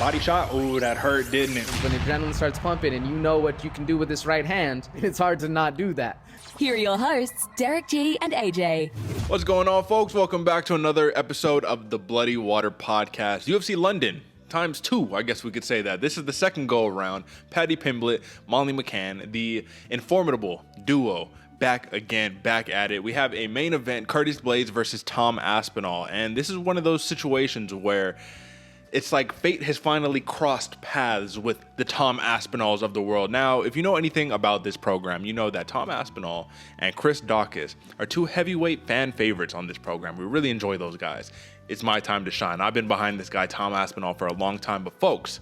Body shot. Ooh, that hurt, didn't it? When adrenaline starts pumping and you know what you can do with this right hand, it's hard to not do that. Here are your hosts, Derick G and AJ. What's going on, folks? Welcome back to another episode of the Bloody Water Podcast. UFC London ×2, I guess we could say that. This is the second go-around. Paddy Pimblett, Molly McCann, the informable duo, back again, back at it. We have a main event, Blaydes versus Tom Aspinall, and this is one of those situations where it's like fate has finally crossed paths with the Tom Aspinalls of the world. Now, if you know anything about this program, you know that Tom Aspinall and Chris Daukaus are two heavyweight fan favorites on this program. We really enjoy those guys. It's my time to shine. I've been behind this guy, Tom Aspinall, for a long time. But folks,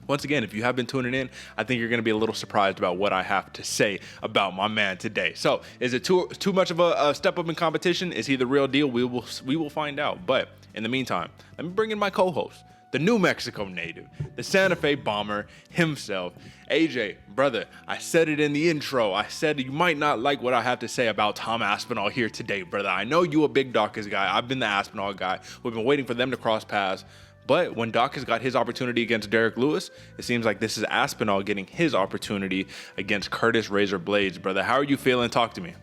once again, if you have been tuning in, I think you're going to be a little surprised about what I have to say about my man today. So, is it too much of a step up in competition? Is he the real deal? We will find out. But in the meantime, let me bring in my co-host, the New Mexico native, the Santa Fe bomber himself. AJ, brother, I said it in the intro. I said you might not like what I have to say about Tom Aspinall here today, brother. I know you a big Daukaus guy. I've been the Aspinall guy. We've been waiting for them to cross paths. But when Daukaus got his opportunity against Derrick Lewis, it seems like this is Aspinall getting his opportunity against Curtis Razor Blaydes, brother. How are you feeling? Talk to me.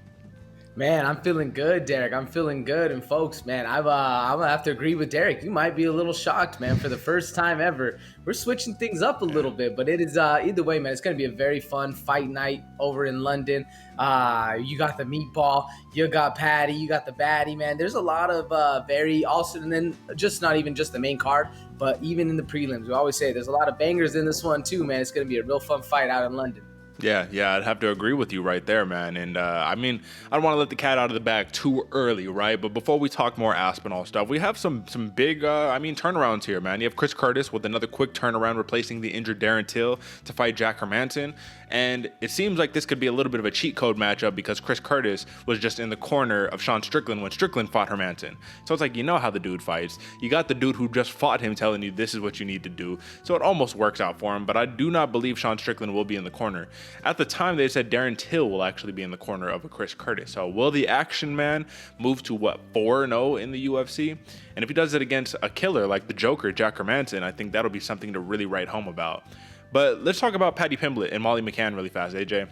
Man, I'm feeling good, Derick. I'm feeling good. And folks, man, I'm going to have to agree with Derick. You might be a little shocked, man. For the first time ever, we're switching things up a little bit. But it is, either way, man, it's going to be a very fun fight night over in London. You got the Meatball, you got Paddy, you got the Baddy, man. There's a lot of and then just not even just the main card, but even in the prelims. We always say there's a lot of bangers in this one too, man. It's going to be a real fun fight out in London. Yeah, I'd have to agree with you right there, man. And I mean, I don't want to let the cat out of the bag too early, right? But before we talk more Aspinall stuff, we have some big, turnarounds here, man. You have Chris Curtis with another quick turnaround, replacing the injured Darren Till to fight Jack Hermansson. And it seems like this could be a little bit of a cheat code matchup because Chris Curtis was just in the corner of Sean Strickland when Strickland fought Hermansson. So it's like, you know how the dude fights. You got the dude who just fought him telling you this is what you need to do. So it almost works out for him, but I do not believe Sean Strickland will be in the corner. At the time, they said Darren Till will actually be in the corner of a Chris Curtis. So will the action man move to 4-0 in the UFC? And if he does it against a killer like the Joker, Jack Hermansson, I think that'll be something to really write home about. But let's talk about Paddy Pimblett and Molly McCann really fast, AJ.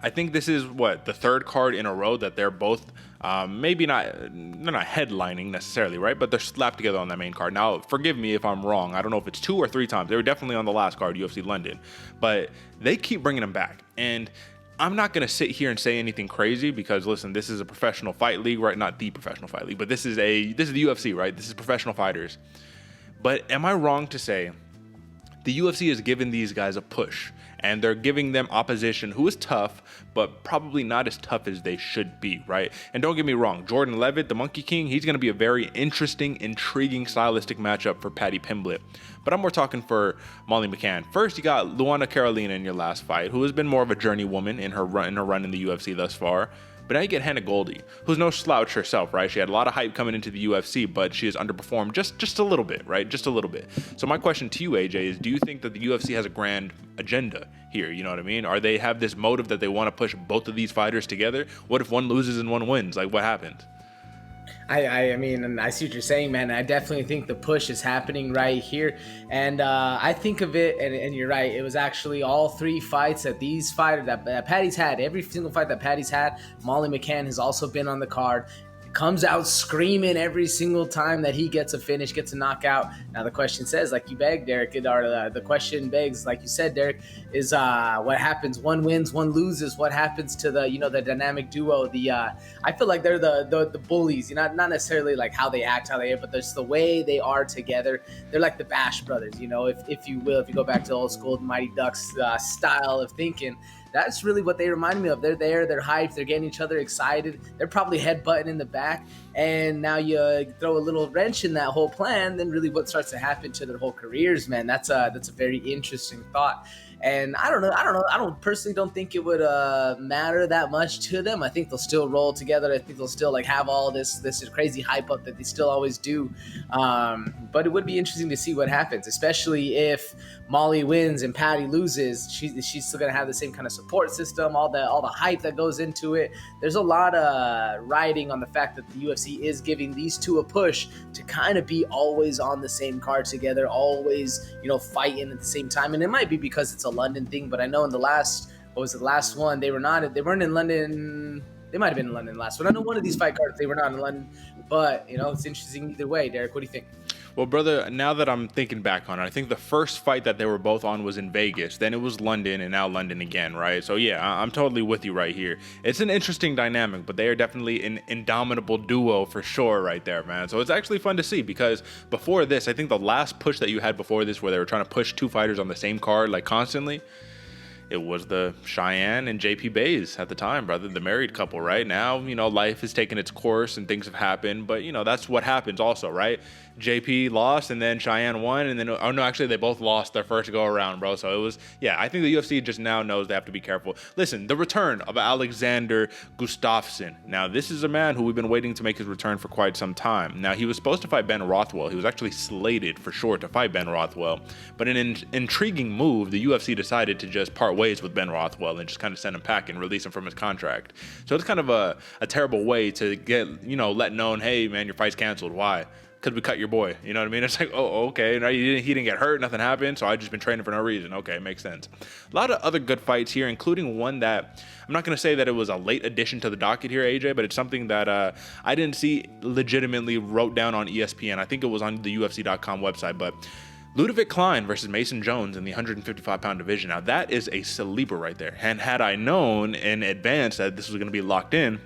I think this is the third card in a row that they're both they're not headlining necessarily, right? But they're slapped together on that main card. Now, forgive me if I'm wrong. I don't know if it's 2 or 3 times. They were definitely on the last card, UFC London. But they keep bringing them back. And I'm not going to sit here and say anything crazy because, listen, this is a professional fight league, right? Not the professional fight league, but this is the UFC, right? This is professional fighters. But am I wrong to say the UFC has given these guys a push, and they're giving them opposition who is tough, but probably not as tough as they should be, right? And don't get me wrong, Jordan Leavitt, the Monkey King, he's going to be a very interesting, intriguing, stylistic matchup for Paddy Pimblett. But I'm more talking for Molly McCann. First, you got Luana Carolina in your last fight, who has been more of a journeywoman in her run in the UFC thus far. But now you get Hannah Goldy, who's no slouch herself, right? She had a lot of hype coming into the UFC, but she has underperformed just a little bit, right? Just a little bit. So my question to you, AJ, is do you think that the UFC has a grand agenda here? You know what I mean? Are they have this motive that they want to push both of these fighters together? What if one loses and one wins? Like, what happens? I mean, I see what you're saying, man. I definitely think the push is happening right here. And I think of it, and you're right, it was actually all 3 fights that these fighters, that Paddy's had, every single fight that Paddy's had, Molly McCann has also been on the card. Comes out screaming every single time that he gets a finish, gets a knockout. Now the question says, like you begged, Derick, or the question begs, like you said, Derick, is what happens? One wins, one loses. What happens to the dynamic duo? I feel like they're the bullies. Not necessarily like how they act, how they are, but just the way they are together. They're like the Bash brothers, if you will, if you go back to old school Mighty Ducks style of thinking. That's really what they remind me of. They're there, they're hyped, they're getting each other excited. They're probably headbutting in the back. And now you throw a little wrench in that whole plan, then really what starts to happen to their whole careers, man. That's a very interesting thought. And I don't know. I personally don't think it would matter that much to them. I think they'll still roll together. I think they'll still have all this crazy hype up that they still always do. But it would be interesting to see what happens, especially if Molly wins and Paddy loses. She's still gonna have the same kind of support system, all the hype that goes into it. There's a lot of riding on the fact that the UFC UFC is giving these two a push to kind of be always on the same card together, always, fighting at the same time. And it might be because it's a London thing, but I know in the last one, they weren't in London. They might have been in London last one. I know one of these fight cards, they were not in London, but it's interesting either way. Derek, what do you think? Well, brother, now that I'm thinking back on it, I think the first fight that they were both on was in Vegas. Then it was London, and now London again, right? So, yeah, I'm totally with you right here. It's an interesting dynamic, but they are definitely an indomitable duo for sure right there, man. So it's actually fun to see because before this, I think the last push that you had before this where they were trying to push two fighters on the same card, like constantly, it was the Cheyenne and JP Blaydes at the time, brother, the married couple, right? Now, life has taken its course and things have happened, but, that's what happens also, right? JP lost and then Cheyenne won, and then, actually they both lost their first go around, bro. So it was, I think the UFC just now knows they have to be careful. Listen, the return of Alexander Gustafsson. Now, this is a man who we've been waiting to make his return for quite some time. Now, he was supposed to fight Ben Rothwell. He was actually slated for sure to fight Ben Rothwell, but in an intriguing move, the UFC decided to just part ways with Ben Rothwell and just kind of send him packing and release him from his contract. So it's kind of a terrible way to get, let known, hey, man, your fight's canceled. Why? Because we cut your boy. You know what I mean? It's like, oh, okay. No, he didn't get hurt. Nothing happened. So I just been training for no reason. Okay, makes sense. A lot of other good fights here, including one that I'm not going to say that it was a late addition to the docket here, AJ, but it's something that I didn't see legitimately wrote down on ESPN. I think it was on the UFC.com website, but Ludovit Klein versus Mason Jones in the 155-pound division. Now, that is a sleeper right there. And had I known in advance that this was going to be locked in,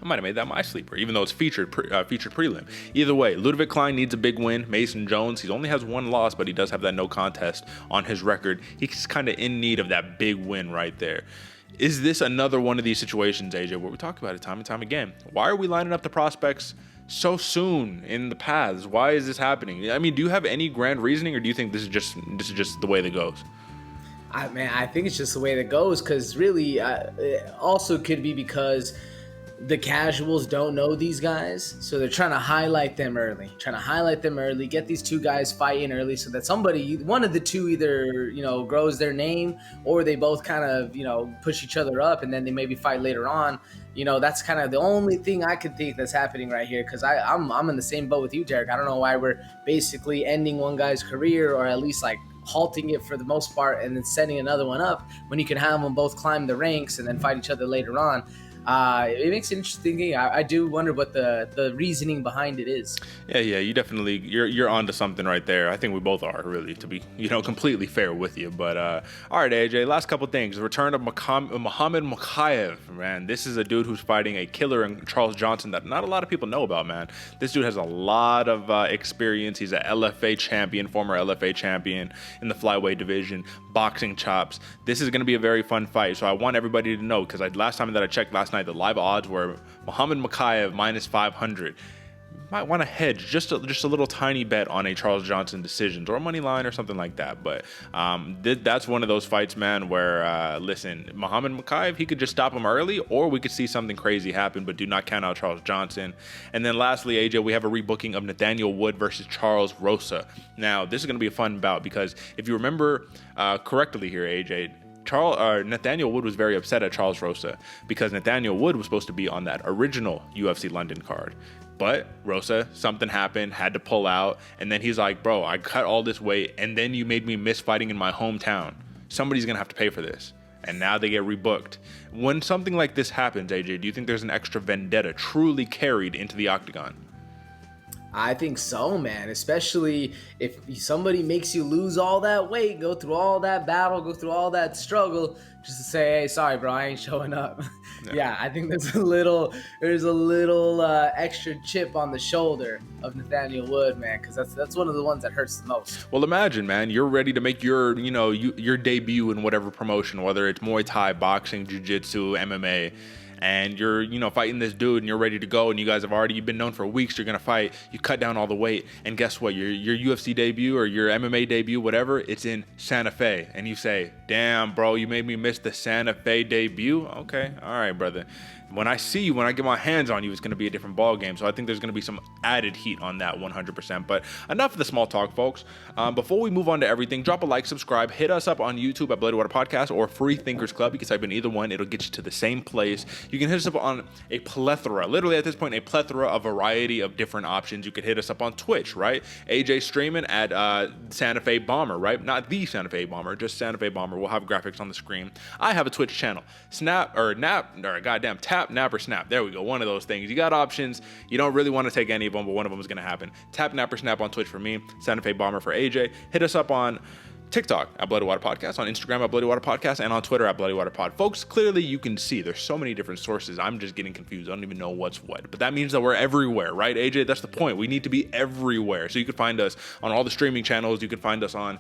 I might have made that my sleeper, even though it's featured prelim. Either way, Ludovit Klein needs a big win. Mason Jones, he only has one loss, but he does have that no contest on his record. He's kind of in need of that big win right there. Is this another one of these situations, AJ, where we talk about it time and time again? Why are we lining up the prospects so soon in the paths? Why is this happening? I mean, do you have any grand reasoning, or do you think this is just the way that goes? I think it's just the way that goes, because really, it also could be because the casuals don't know these guys, so they're trying to highlight them early, get these two guys fighting early so that one of the two either, grows their name, or they both kind of, push each other up, and then they maybe fight later on. That's kind of the only thing I could think that's happening right here, because I'm in the same boat with you, Derick. I don't know why we're basically ending one guy's career, or at least like halting it for the most part, and then setting another one up when you can have them both climb the ranks and then fight each other later on. It makes it interesting. I do wonder what the reasoning behind it is. Yeah, you definitely you're onto something right there. I think we both are, really, to be completely fair with you. But all right, AJ, last couple things. The return of Muhammad Mokaev, man. This is a dude who's fighting a killer in Charles Johnson that not a lot of people know about, man. This dude has a lot of experience. He's a LFA champion, former LFA champion in the flyweight division, boxing chops. This is going to be a very fun fight. So I want everybody to know, because last time that I checked last night, the live odds were Muhammad Mokaev minus 500. You might want to hedge just a little tiny bet on a Charles Johnson decisions or a money line or something like that. But that's one of those fights, man, where listen, Muhammad Mokaev, he could just stop him early, or we could see something crazy happen. But do not count out Charles Johnson. And then lastly, AJ, we have a rebooking of Nathaniel Wood versus Charles Rosa. Now, this is going to be a fun bout, because if you remember correctly here, AJ, Nathaniel Wood was very upset at Charles Rosa, because Nathaniel Wood was supposed to be on that original UFC London card. But Rosa, something happened, had to pull out, and then he's like, bro, I cut all this weight, and then you made me miss fighting in my hometown. Somebody's going to have to pay for this. And now they get rebooked. When something like this happens, AJ, do you think there's an extra vendetta truly carried into the octagon? I think so, man, especially if somebody makes you lose all that weight, go through all that battle, go through all that struggle, just to say, hey, sorry, bro, I ain't showing up. Yeah, I think there's a little extra chip on the shoulder of Nathaniel Wood, man, because that's one of the ones that hurts the most. Well, imagine, man, you're ready to make your debut in whatever promotion, whether it's Muay Thai, boxing, jiu-jitsu, MMA, and you're, fighting this dude, and you're ready to go, and you guys have already, you've been known for weeks, you're going to fight, you cut down all the weight, and guess what, your UFC debut or your MMA debut, whatever, it's in Santa Fe, and you say, damn, bro, you made me miss the Santa Fe debut? Okay, all right, brother. When I see you, when I get my hands on you, it's going to be a different ball game. So I think there's going to be some added heat on that 100%. But enough of the small talk, folks. Before we move on to everything, drop a like, subscribe, hit us up on YouTube at Blaydes Podcast or Free Thinkers Club. You can type in either one. It'll get you to the same place. You can hit us up on a plethora, literally at this point, a plethora, a variety of different options. You could hit us up on Twitch, right? AJ streaming at Santa Fe Bomber, right? Not the Santa Fe Bomber, just Santa Fe Bomber. We'll have graphics on the screen. I have a Twitch channel. Tap, nap, or snap. There we go. One of those things. You got options. You don't really want to take any of them, but one of them is going to happen. Tap, nap, or snap on Twitch for me. Santa Fe Bomber for AJ. Hit us up on TikTok at Bloody Water Podcast, on Instagram at Bloody Water Podcast, and on Twitter at Bloody Water Pod. Folks, clearly you can see there's so many different sources. I'm just getting confused. I don't even know what's what. But that means that we're everywhere, right, AJ? That's the point. We need to be everywhere. So you can find us on all the streaming channels. You can find us on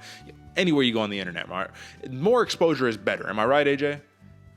anywhere you go on the internet, Marc. More exposure is better. Am I right, AJ?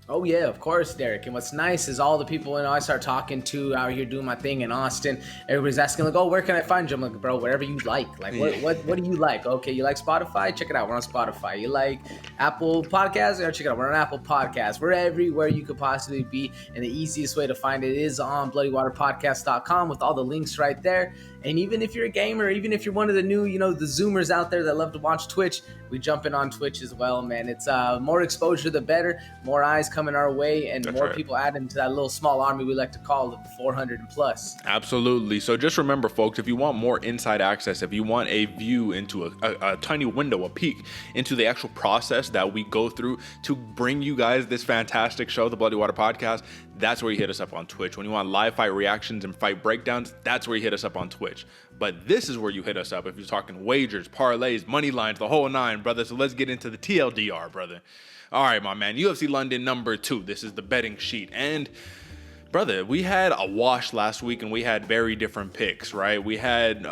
Oh yeah, of course, Derick. And what's nice is all the people I start talking to out here doing my thing in Austin, everybody's asking like, "Oh, where can I find you?" I'm like, "Bro, whatever you like. Like, what do you like? Okay, you like Spotify? Check it out. We're on Spotify. You like Apple Podcasts? Check it out. We're on Apple Podcasts. We're everywhere you could possibly be. And the easiest way to find it is on bloodywaterpodcast.com with all the links right there. And even if you're a gamer, even if you're one of the new, the Zoomers out there that love to watch Twitch, we jump in on Twitch as well, man. It's more exposure, the better. More eyes coming our way, and more people adding to that little small army we like to call the 400 and plus. Absolutely. So just remember, folks, if you want more inside access, if you want a view into a tiny window, a peek into the actual process that we go through to bring you guys this fantastic show, the Bloody Water Podcast, that's where you hit us up on Twitch. When you want live fight reactions and fight breakdowns, that's where you hit us up on Twitch. But this is where you hit us up if you're talking wagers, parlays, money lines, the whole nine, brother. So let's get into the TLDR, brother. All right, my man. UFC London number 2. This is the betting sheet. And brother, we had a wash last week and we had very different picks, right? We had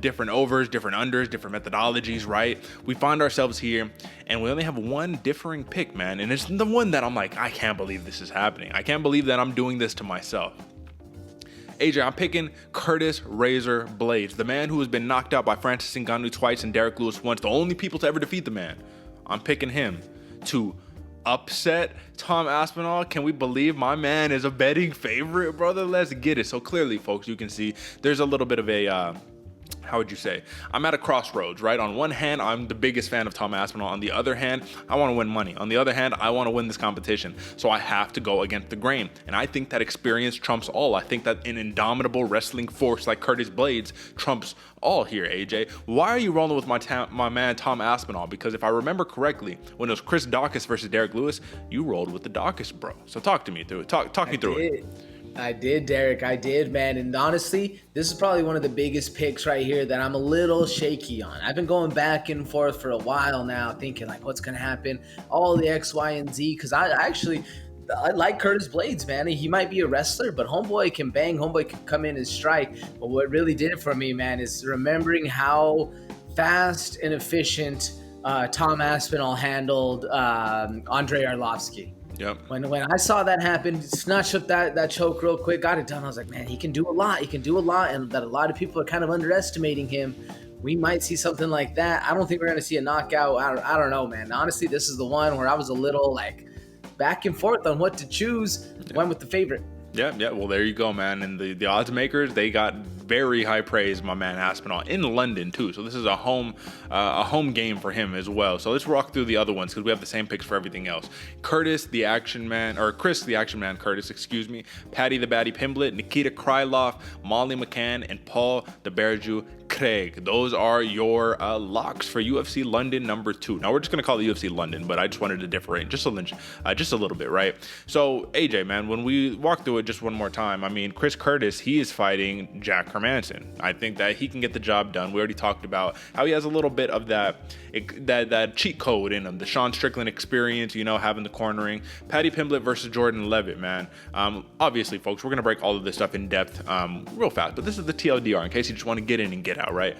different overs, different unders, different methodologies, right? We find ourselves here and we only have one differing pick, man. And it's the one that I'm like, I can't believe this is happening. I can't believe that I'm doing this to myself. AJ, I'm picking Curtis Razor Blaydes, the man who has been knocked out by Francis Ngannou twice and Derek Lewis once, the only people to ever defeat the man. I'm picking him to upset Tom Aspinall. Can we believe my man is a betting favorite, brother? Let's get it. So clearly, folks, you can see there's a little bit of a how would you say? I'm at a crossroads, right? On one hand, I'm the biggest fan of Tom Aspinall. On the other hand, I want to win money. On the other hand, I want to win this competition. So I have to go against the grain. And I think that experience trumps all. I think that an indomitable wrestling force like Curtis Blaydes trumps all here, AJ. Why are you rolling with my man Tom Aspinall? Because if I remember correctly, when it was Chris Daukaus versus Derek Lewis, you rolled with the Daukaus, bro. So talk to me through it. Talk me through it. I did, Derick. I did, man. And honestly, this is probably one of the biggest picks right here that I'm a little shaky on. I've been going back and forth for a while now, thinking like, what's going to happen? All the X, Y, and Z. Because I like Curtis Blaydes, man. He might be a wrestler, but homeboy can bang. Homeboy can come in and strike. But what really did it for me, man, is remembering how fast and efficient Tom Aspinall handled Andrei Arlovsky. Yep. When I saw that happen, snatched up that choke real quick, got it done. I was like, man, he can do a lot. He can do a lot, and that a lot of people are kind of underestimating him. We might see something like that. I don't think we're going to see a knockout. I don't know, man. Honestly, this is the one where I was a little like back and forth on what to choose. Yep. Went with the favorite. Yeah. Well, there you go, man. And the odds makers, they got very high praise, my man Aspinall, in London too. So this is a home game for him as well. So let's walk through the other ones because we have the same picks for everything else. Chris the Action Man Curtis, excuse me. Paddy the Baddy Pimblett, Nikita Krylov, Molly McCann, and Paul the Berju Craig. Those are your locks for UFC London number 2. Now we're just gonna call it UFC London, but I just wanted to differentiate just a little bit, right? So AJ, man, when we walk through it just one more time, I mean, Chris Curtis, he is fighting Jack Hermansson. I think that he can get the job done. We already talked about how he has a little bit of that cheat code in him, the Sean Strickland experience, having the cornering. Paddy Pimblett versus Jordan Leavitt, man. Obviously, folks, we're gonna break all of this stuff in depth real fast, but this is the TLDR in case you just want to get in and get out, right?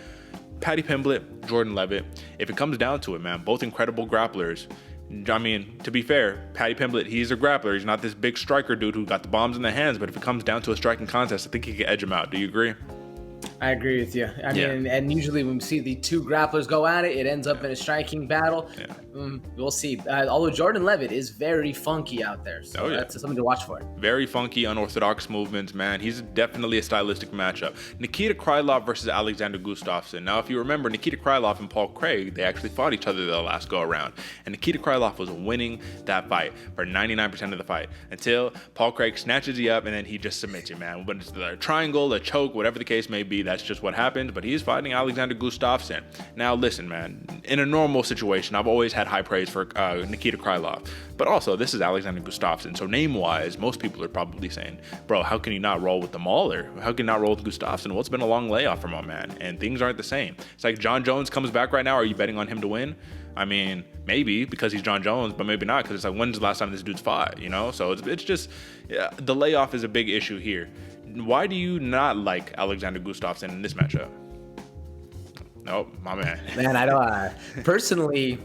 Paddy Pimblett, Jordan Leavitt. If it comes down to it, man, both incredible grapplers. I mean, to be fair, Paddy Pimblett, he's a grappler. He's not this big striker dude who got the bombs in the hands, but if it comes down to a striking contest, I think he can edge him out. Do you agree? I agree with you. I mean, and usually when we see the two grapplers go at it, it ends up in a striking battle. We'll see. Although Jordan Leavitt is very funky out there, so that's something to watch for. Very funky, unorthodox movements, man. He's definitely a stylistic matchup. Nikita Krylov versus Alexander Gustafsson. Now, if you remember, Nikita Krylov and Paul Craig, they actually fought each other the last go around, and Nikita Krylov was winning that fight for 99% of the fight until Paul Craig snatches you up and then he just submits you, man. But it's a triangle, a choke, whatever the case may be. That's just what happened, but he's fighting Alexander Gustafsson. Now, listen, man, in a normal situation, I've always had high praise for Nikita Krylov, but also this is Alexander Gustafsson, so name-wise, most people are probably saying, bro, how can you not roll with the Mauler? How can you not roll with Gustafsson? Well, it's been a long layoff for my man, and things aren't the same. It's like John Jones comes back right now. Are you betting on him to win? I mean, maybe because he's John Jones, but maybe not because it's like, when's the last time this dude's fought, you know? So it's just, the layoff is a big issue here. Why do you not like Alexander Gustafsson in this matchup? Nope, my man. Man, I don't. Personally,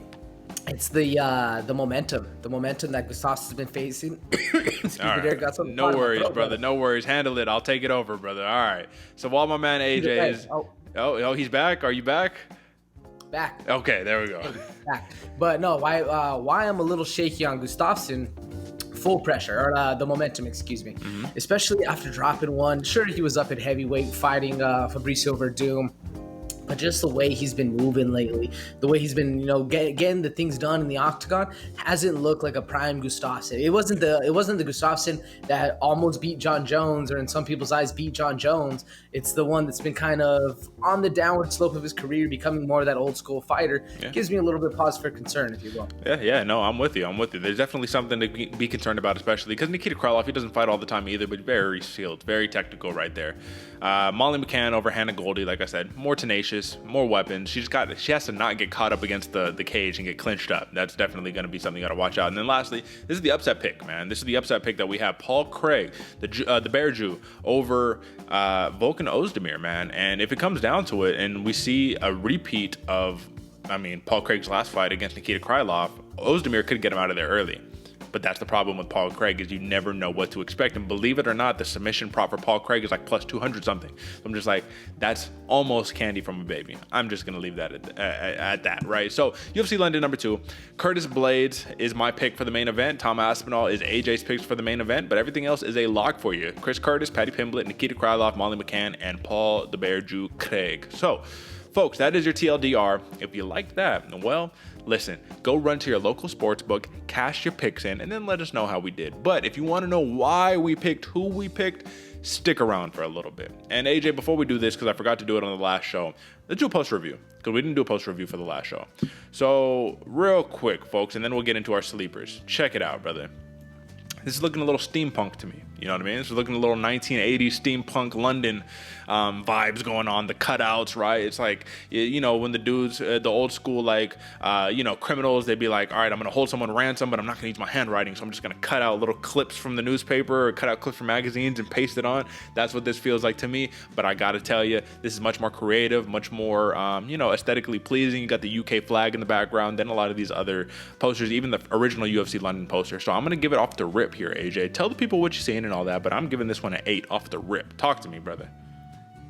it's the momentum that Gustafsson's been facing. Excuse All me, Derek, got right. No worries, brother. No worries. Handle it. I'll take it over, brother. All right. So while my man AJ is, he's back. Are you back? Back. Okay, there we go. Back. But no, why I'm a little shaky on Gustafsson. Full pressure, or the momentum, excuse me. Especially after dropping one. Sure, he was up at heavyweight fighting Fabricio Verdum. But just the way he's been moving lately, the way he's been, getting the things done in the octagon, hasn't looked like a prime Gustafsson. It wasn't the Gustafsson that almost beat John Jones, or in some people's eyes beat John Jones. It's the one that's been kind of on the downward slope of his career, becoming more of that old school fighter. Yeah. Gives me a little bit of pause for concern, if you will. Yeah, no, I'm with you. There's definitely something to be concerned about, especially because Nikita Krylov, he doesn't fight all the time either, but very skilled, very technical right there. Molly McCann over Hannah Goldy, like I said, more tenacious, more weapons. She has to not get caught up against the cage and get clinched up. That's definitely going to be something you got to watch out. And then lastly, this is the upset pick, man. This is the upset pick that we have Paul Craig, the Bear Jew, over Volkan Oezdemir, man. And if it comes down to it, and we see a repeat of, Paul Craig's last fight against Nikita Krylov, Oezdemir could get him out of there early. But that's the problem with Paul Craig, is you never know what to expect. And believe it or not, the submission prop for Paul Craig is like plus 200 something. So I'm just like, that's almost candy from a baby. I'm just going to leave that at that, right? So UFC London number 2, Curtis Blaydes is my pick for the main event. Tom Aspinall is AJ's picks for the main event, but everything else is a lock for you. Chris Curtis, Paddy Pimblett, Nikita Krylov, Molly McCann, and Paul the Bear Jew Craig. So, folks, that is your TLDR. If you like that, well, listen, go run to your local sports book, cash your picks in, and then let us know how we did. But if you want to know why we picked who we picked, stick around for a little bit. And AJ, before we do this, because I forgot to do it on the last show, let's do a post review, because we didn't do a post review for the last show. So real quick, folks, and then we'll get into our sleepers. Check it out, brother. This is looking a little steampunk to me. You know what I mean? This is looking a little 1980s steampunk London vibes going on. The cutouts, right? It's like, when the dudes, the old school, criminals, they'd be like, all right, I'm going to hold someone ransom, but I'm not going to use my handwriting. So I'm just going to cut out little clips from the newspaper or cut out clips from magazines and paste it on. That's what this feels like to me. But I got to tell you, this is much more creative, much more, aesthetically pleasing. You got the UK flag in the background, then a lot of these other posters, even the original UFC London poster. So I'm going to give it off the rip here, AJ. Tell the people what you're seeing and all that, but I'm giving this one an 8 off the rip. Talk to me, brother.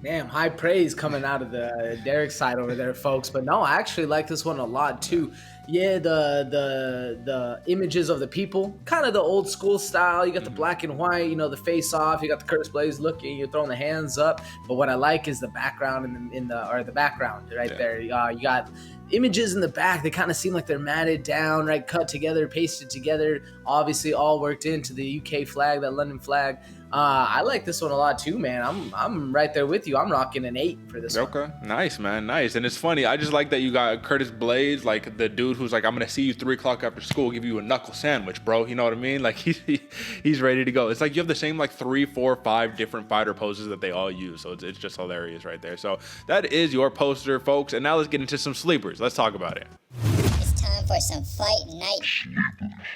Damn, high praise coming out of the Derick side over there, folks. But no, I actually like this one a lot too. Yeah, the images of the people, kind of the old school style. You got the black and white, the face off. You got the Curtis Blaydes looking, you're throwing the hands up. But what I like is the background the background right there. You got images in the back. They kind of seem like they're matted down, right? Cut together, pasted together. Obviously, all worked into the UK flag, that London flag. I like this one a lot too, man. I'm right there with you. I'm rocking an 8 for this one. Okay, nice, man, nice. And it's funny, I just like that you got Curtis Blaydes, like the dude who's like, I'm gonna see you 3 o'clock after school, give you a knuckle sandwich, bro. You know what I mean? Like he's ready to go. It's like you have the same 3, 4, 5 different fighter poses that they all use. So it's just hilarious right there. So that is your poster, folks. And now let's get into some sleepers. Let's talk about it. Time for some fight night.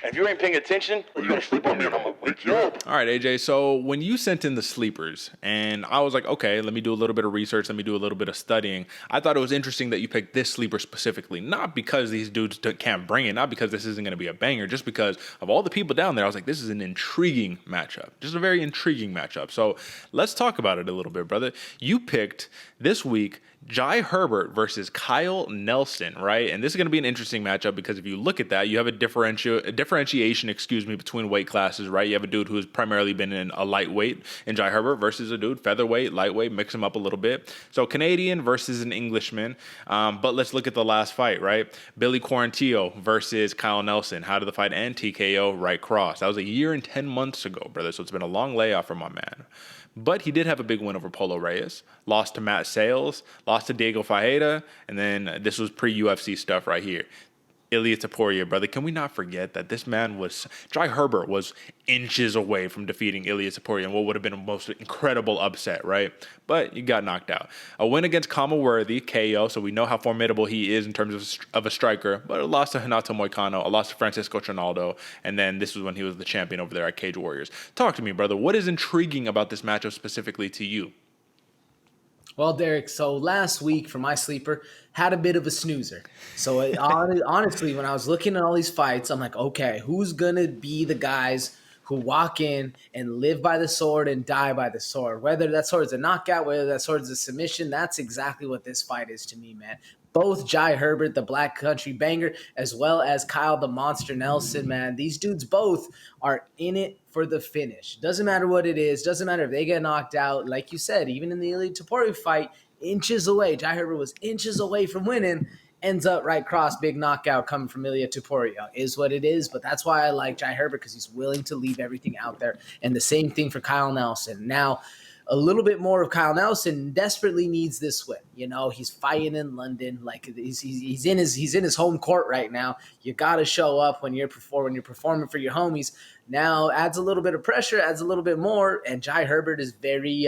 And if you ain't paying attention, you're gonna sleep on me and I'm gonna wake you up. All right, AJ. So when you sent in the sleepers, and I was like, okay, let me do a little bit of research, let me do a little bit of studying. I thought it was interesting that you picked this sleeper specifically, not because these dudes can't bring it, not because this isn't gonna be a banger, just because of all the people down there. I was like, this is an intriguing matchup, just a very intriguing matchup. So let's talk about it a little bit, brother. You picked This week, Jai Herbert versus Kyle Nelson, right? And this is going to be an interesting matchup because if you look at that, you have a differentiation, between weight classes, right? You have a dude who's primarily been in a lightweight in Jai Herbert versus a dude featherweight, lightweight, mix them up a little bit. So Canadian versus an Englishman. But let's look at the last fight, right? Billy Quarantillo versus Kyle Nelson. How did the fight end? TKO, right cross. That was a year and 10 months ago, brother. So it's been a long layoff for my man. But he did have a big win over Polo Reyes, lost to Matt Sales, lost to Diego Fajeda, and then this was pre-UFC stuff right here. Ilia Topuria, brother. Can we not forget that this man Jai Herbert was inches away from defeating Ilia Topuria in what would have been a most incredible upset, right? But he got knocked out. A win against Kama Worthy, KO, so we know how formidable he is in terms of a striker, but a loss to Renato Moicano, a loss to Francisco Trinaldo, and then this was when he was the champion over there at Cage Warriors. Talk to me, brother. What is intriguing about this matchup specifically to you? Well, Derick, so last week for my sleeper, had a bit of a snoozer. So honestly, when I was looking at all these fights, I'm like, okay, who's going to be the guys who walk in and live by the sword and die by the sword? Whether that sword is a knockout, whether that sword is a submission, that's exactly what this fight is to me, man. Both Jai Herbert, the Black Country Banger, as well as Kyle the Monster Nelson, man. These dudes both are in it for the finish. Doesn't matter what it is. Doesn't matter if they get knocked out. Like you said, even in the Ilia Topuria fight, inches away. Jai Herbert was inches away from winning. Ends up right cross, big knockout coming from Ilia Topuria. Is what it is, but that's why I like Jai Herbert, because he's willing to leave everything out there. And the same thing for Kyle Nelson. Now, a little bit more of Kyle Nelson desperately needs this win. You know, he's fighting in London, like he's in his home court right now. You got to show up when you're performing for your homies. Now adds a little bit of pressure, adds a little bit more, and Jai Herbert is very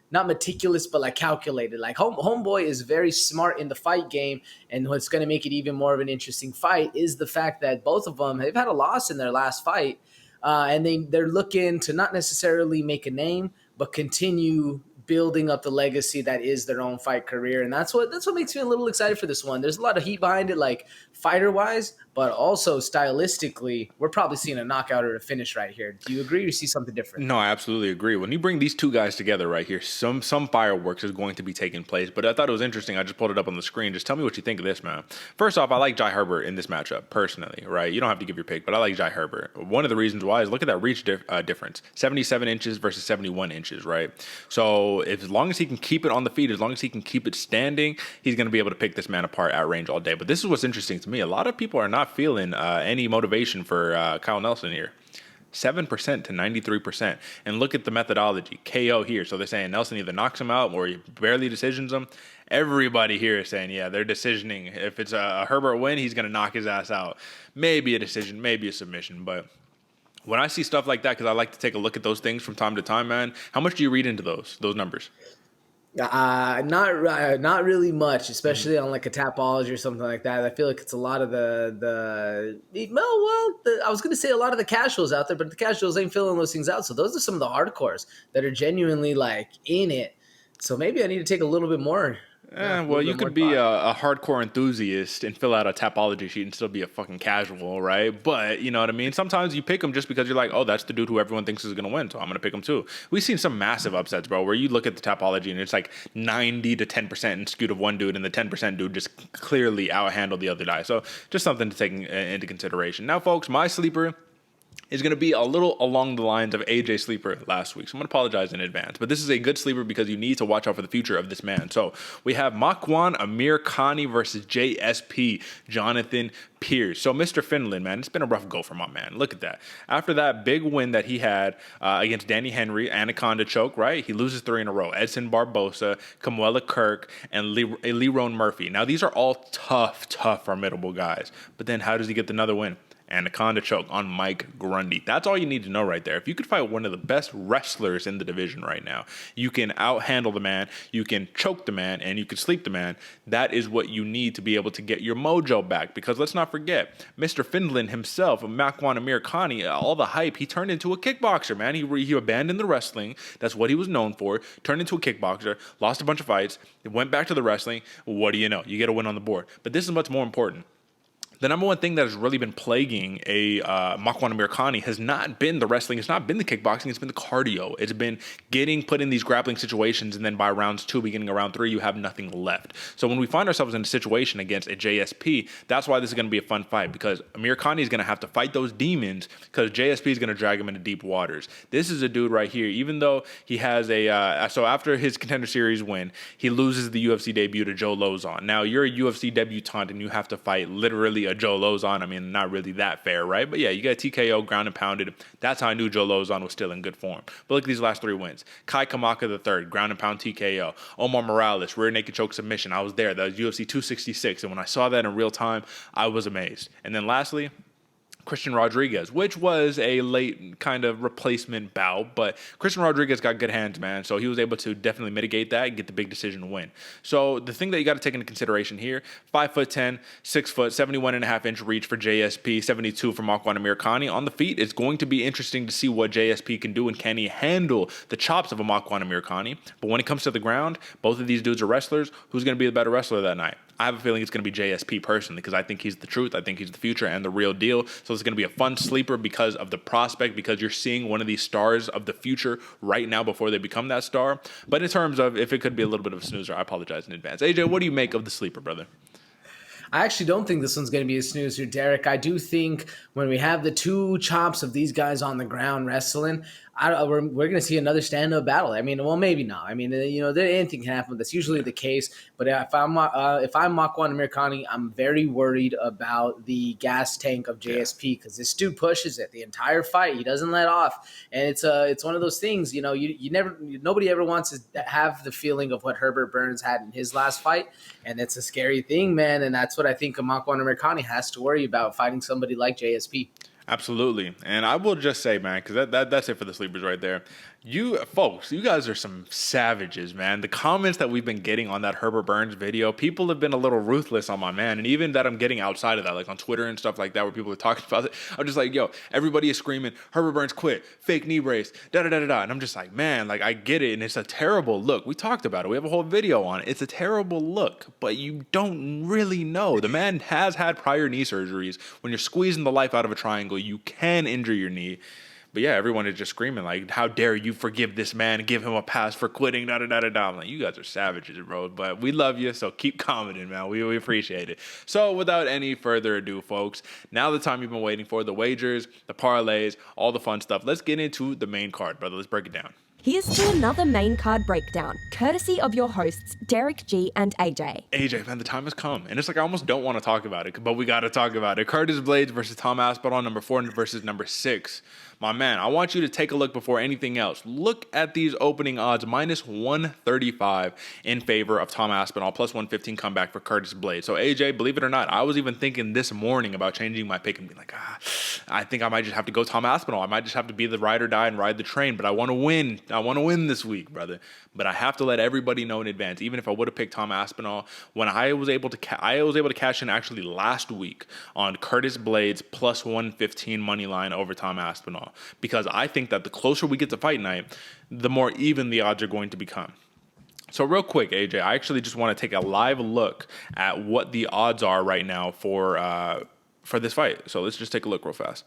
not meticulous, but like calculated. Like homeboy is very smart in the fight game, and what's going to make it even more of an interesting fight is the fact that both of them have had a loss in their last fight, and they're looking to not necessarily make a name, but continue building up the legacy that is their own fight career. And that's what makes me a little excited for this one. There's a lot of heat behind it, like fighter-wise, but also stylistically, we're probably seeing a knockout or a finish right here. Do you agree or see something different? No, I absolutely agree. When you bring these two guys together right here, some fireworks is going to be taking place. But I thought it was interesting. I just pulled it up on the screen. Just tell me what you think of this, man. First off, I like Jai Herbert in this matchup, personally, right? You don't have to give your pick, but I like Jai Herbert. One of the reasons why is look at that reach difference. 77 inches versus 71 inches, right? So as long as he can keep it on the feet, as long as he can keep it standing, he's going to be able to pick this man apart at range all day. But this is what's interesting to me. A lot of people are not feeling any motivation for Kyle Nelson here. 7% to 93%. And look at the methodology. KO here. So they're saying Nelson either knocks him out or he barely decisions him. Everybody here is saying, yeah, they're decisioning. If it's a Herbert win, he's going to knock his ass out. Maybe a decision, maybe a submission. But when I see stuff like that, because I like to take a look at those things from time to time, man, how much do you read into those numbers? Not really much, especially on like a Tapology or something like that. I feel like it's a lot of I was going to say a lot of the casuals out there, but the casuals ain't filling those things out. So those are some of the hardcores that are genuinely like in it. So maybe I need to take a little bit more. Well, you could be a hardcore enthusiast and fill out a Tapology sheet and still be a fucking casual, right? But, you know what I mean? Sometimes you pick them just because you're like, oh, that's the dude who everyone thinks is going to win, so I'm going to pick him too. We've seen some massive upsets, bro, where you look at the Tapology and it's like 90 to 10% and skewed of one dude, and the 10% dude just clearly outhandled the other guy. So just something to take into consideration. Now, folks, my sleeper is going to be a little along the lines of AJ sleeper last week. So I'm going to apologize in advance. But this is a good sleeper because you need to watch out for the future of this man. So we have McCann Amir Khani versus JSP Jonathan Pierce. So Mr. Finland, man, it's been a rough go for my man. Look at that. After that big win that he had against Danny Henry, Anaconda choke, right? He loses 3 in a row. Edson Barbosa, Kamuela Kirk, and Lerone Murphy. Now, these are all tough, formidable guys. But then how does he get another win? Anaconda choke on Mike Grundy. That's all you need to know right there. If you could fight one of the best wrestlers in the division right now, you can outhandle the man, you can choke the man, and you can sleep the man. That is what you need to be able to get your mojo back. Because let's not forget, Mr. Finland himself, McCann Amir Khani, all the hype, he turned into a kickboxer, man. He abandoned the wrestling. That's what he was known for. Turned into a kickboxer, lost a bunch of fights, went back to the wrestling. What do you know? You get a win on the board. But this is much more important. the number one thing that has really been plaguing a McCann Amirkhani has not been the wrestling, it's not been the kickboxing, it's been the cardio. It's been getting put in these grappling situations, and then by rounds 2, beginning of round 3, you have nothing left. So when we find ourselves in a situation against a JSP, that's why this is going to be a fun fight, because Amirkhani is going to have to fight those demons, because JSP is going to drag him into deep waters. This is a dude right here, even though he has so after his Contender Series win, he loses the UFC debut to Joe Lozon. Now, you're a UFC debutant, and you have to fight literally a Joe Lozon. I mean, not really that fair, right? But yeah, you got TKO, ground and pounded. That's how I knew Joe Lozon was still in good form. But look at these last 3 wins. Kai Kamaka III, ground and pound TKO. Omar Morales, rear naked choke submission. I was there. That was UFC 266. And when I saw that in real time, I was amazed. And then lastly, Christian Rodriguez, which was a late kind of replacement bout, but Christian Rodriguez got good hands, man. So he was able to definitely mitigate that and get the big decision win. So the thing that you got to take into consideration here, 5'10", 6 foot, 71.5-inch reach for JSP, 72 for McCann Amirkhani. On the feet, it's going to be interesting to see what JSP can do and can he handle the chops of a McCann Amirkhani. But when it comes to the ground, both of these dudes are wrestlers. Who's going to be the better wrestler that night? I have a feeling it's going to be JSP personally, because I think he's the truth. I think he's the future and the real deal. So it's going to be a fun sleeper because of the prospect, because you're seeing one of these stars of the future right now before they become that star. But in terms of if it could be a little bit of a snoozer, I apologize in advance. AJ, what do you make of the sleeper, brother? I actually don't think this one's going to be a snoozer, Derick. I do think when we have the 2 chops of these guys on the ground wrestling, we're going to see another stand-up battle. I mean, well, maybe not. I mean, anything can happen. That's usually the case. But if I'm McCann Amirkhani, I'm very worried about the gas tank of JSP, because this dude pushes it the entire fight. He doesn't let off, and it's one of those things. Nobody ever wants to have the feeling of what Herbert Burns had in his last fight, and it's a scary thing, man. And that's what I think McCann Amirkhani has to worry about, fighting somebody like JSP. Absolutely. And I will just say, man, because that's it for the sleepers right there. You folks, you guys are some savages, man. The comments that we've been getting on that Herbert Burns video, people have been a little ruthless on my man. And even that I'm getting outside of that, like on Twitter and stuff like that, where people are talking about it, I'm just like, yo, everybody is screaming, Herbert Burns quit, fake knee brace, da-da-da-da-da. And I'm just like, man, like I get it. And it's a terrible look. We talked about it. We have a whole video on it. It's a terrible look, but you don't really know. The man has had prior knee surgeries. When you're squeezing the life out of a triangle, you can injure your knee. But yeah, everyone is just screaming like, how dare you forgive this man, give him a pass for quitting, da-da-da-da-da. I'm like, you guys are savages, bro. But we love you, so keep commenting, man. We appreciate it. So without any further ado, folks, now the time you've been waiting for, the wagers, the parlays, all the fun stuff. Let's get into the main card, brother. Let's break it down. Here's to another main card breakdown, courtesy of your hosts, Derick G and AJ. AJ, man, the time has come. And it's like I almost don't want to talk about it, but we got to talk about it. Curtis Blaydes versus Tom Aspinall, number 4 versus number 6. My man, I want you to take a look before anything else. Look at these opening odds, minus 135 in favor of Tom Aspinall, plus 115 comeback for Curtis Blaydes. So, AJ, believe it or not, I was even thinking this morning about changing my pick and being like, I think I might just have to go Tom Aspinall. I might just have to be the ride or die and ride the train, but I want to win. I want to win this week, brother. But I have to let everybody know in advance, even if I would have picked Tom Aspinall, when I was able to cash in actually last week on Curtis Blaydes plus 115 money line over Tom Aspinall, because I think that the closer we get to fight night, the more even the odds are going to become. So real quick, AJ, I actually just want to take a live look at what the odds are right now for this fight. So let's just take a look real fast.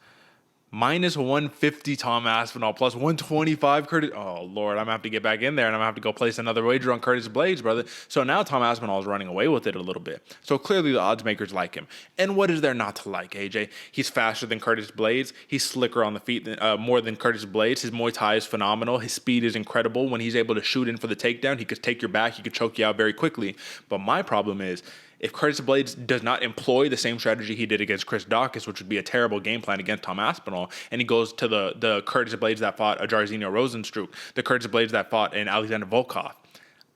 Minus 150 Tom Aspinall, plus 125 Curtis. Oh, Lord, I'm going to have to get back in there, and I'm going to have to go place another wager on Curtis Blaydes, brother. So now Tom Aspinall is running away with it a little bit. So clearly the odds makers like him. And what is there not to like, AJ? He's faster than Curtis Blaydes. He's slicker on the feet more than Curtis Blaydes. His Muay Thai is phenomenal. His speed is incredible. When he's able to shoot in for the takedown, he could take your back. He could choke you out very quickly. But my problem is, if Curtis Blaydes does not employ the same strategy he did against Chris Daukaus, which would be a terrible game plan against Tom Aspinall, and he goes to the Curtis Blaydes that fought a Jairzinho Rosenstruck, the Curtis Blaydes that fought an Alexander Volkov,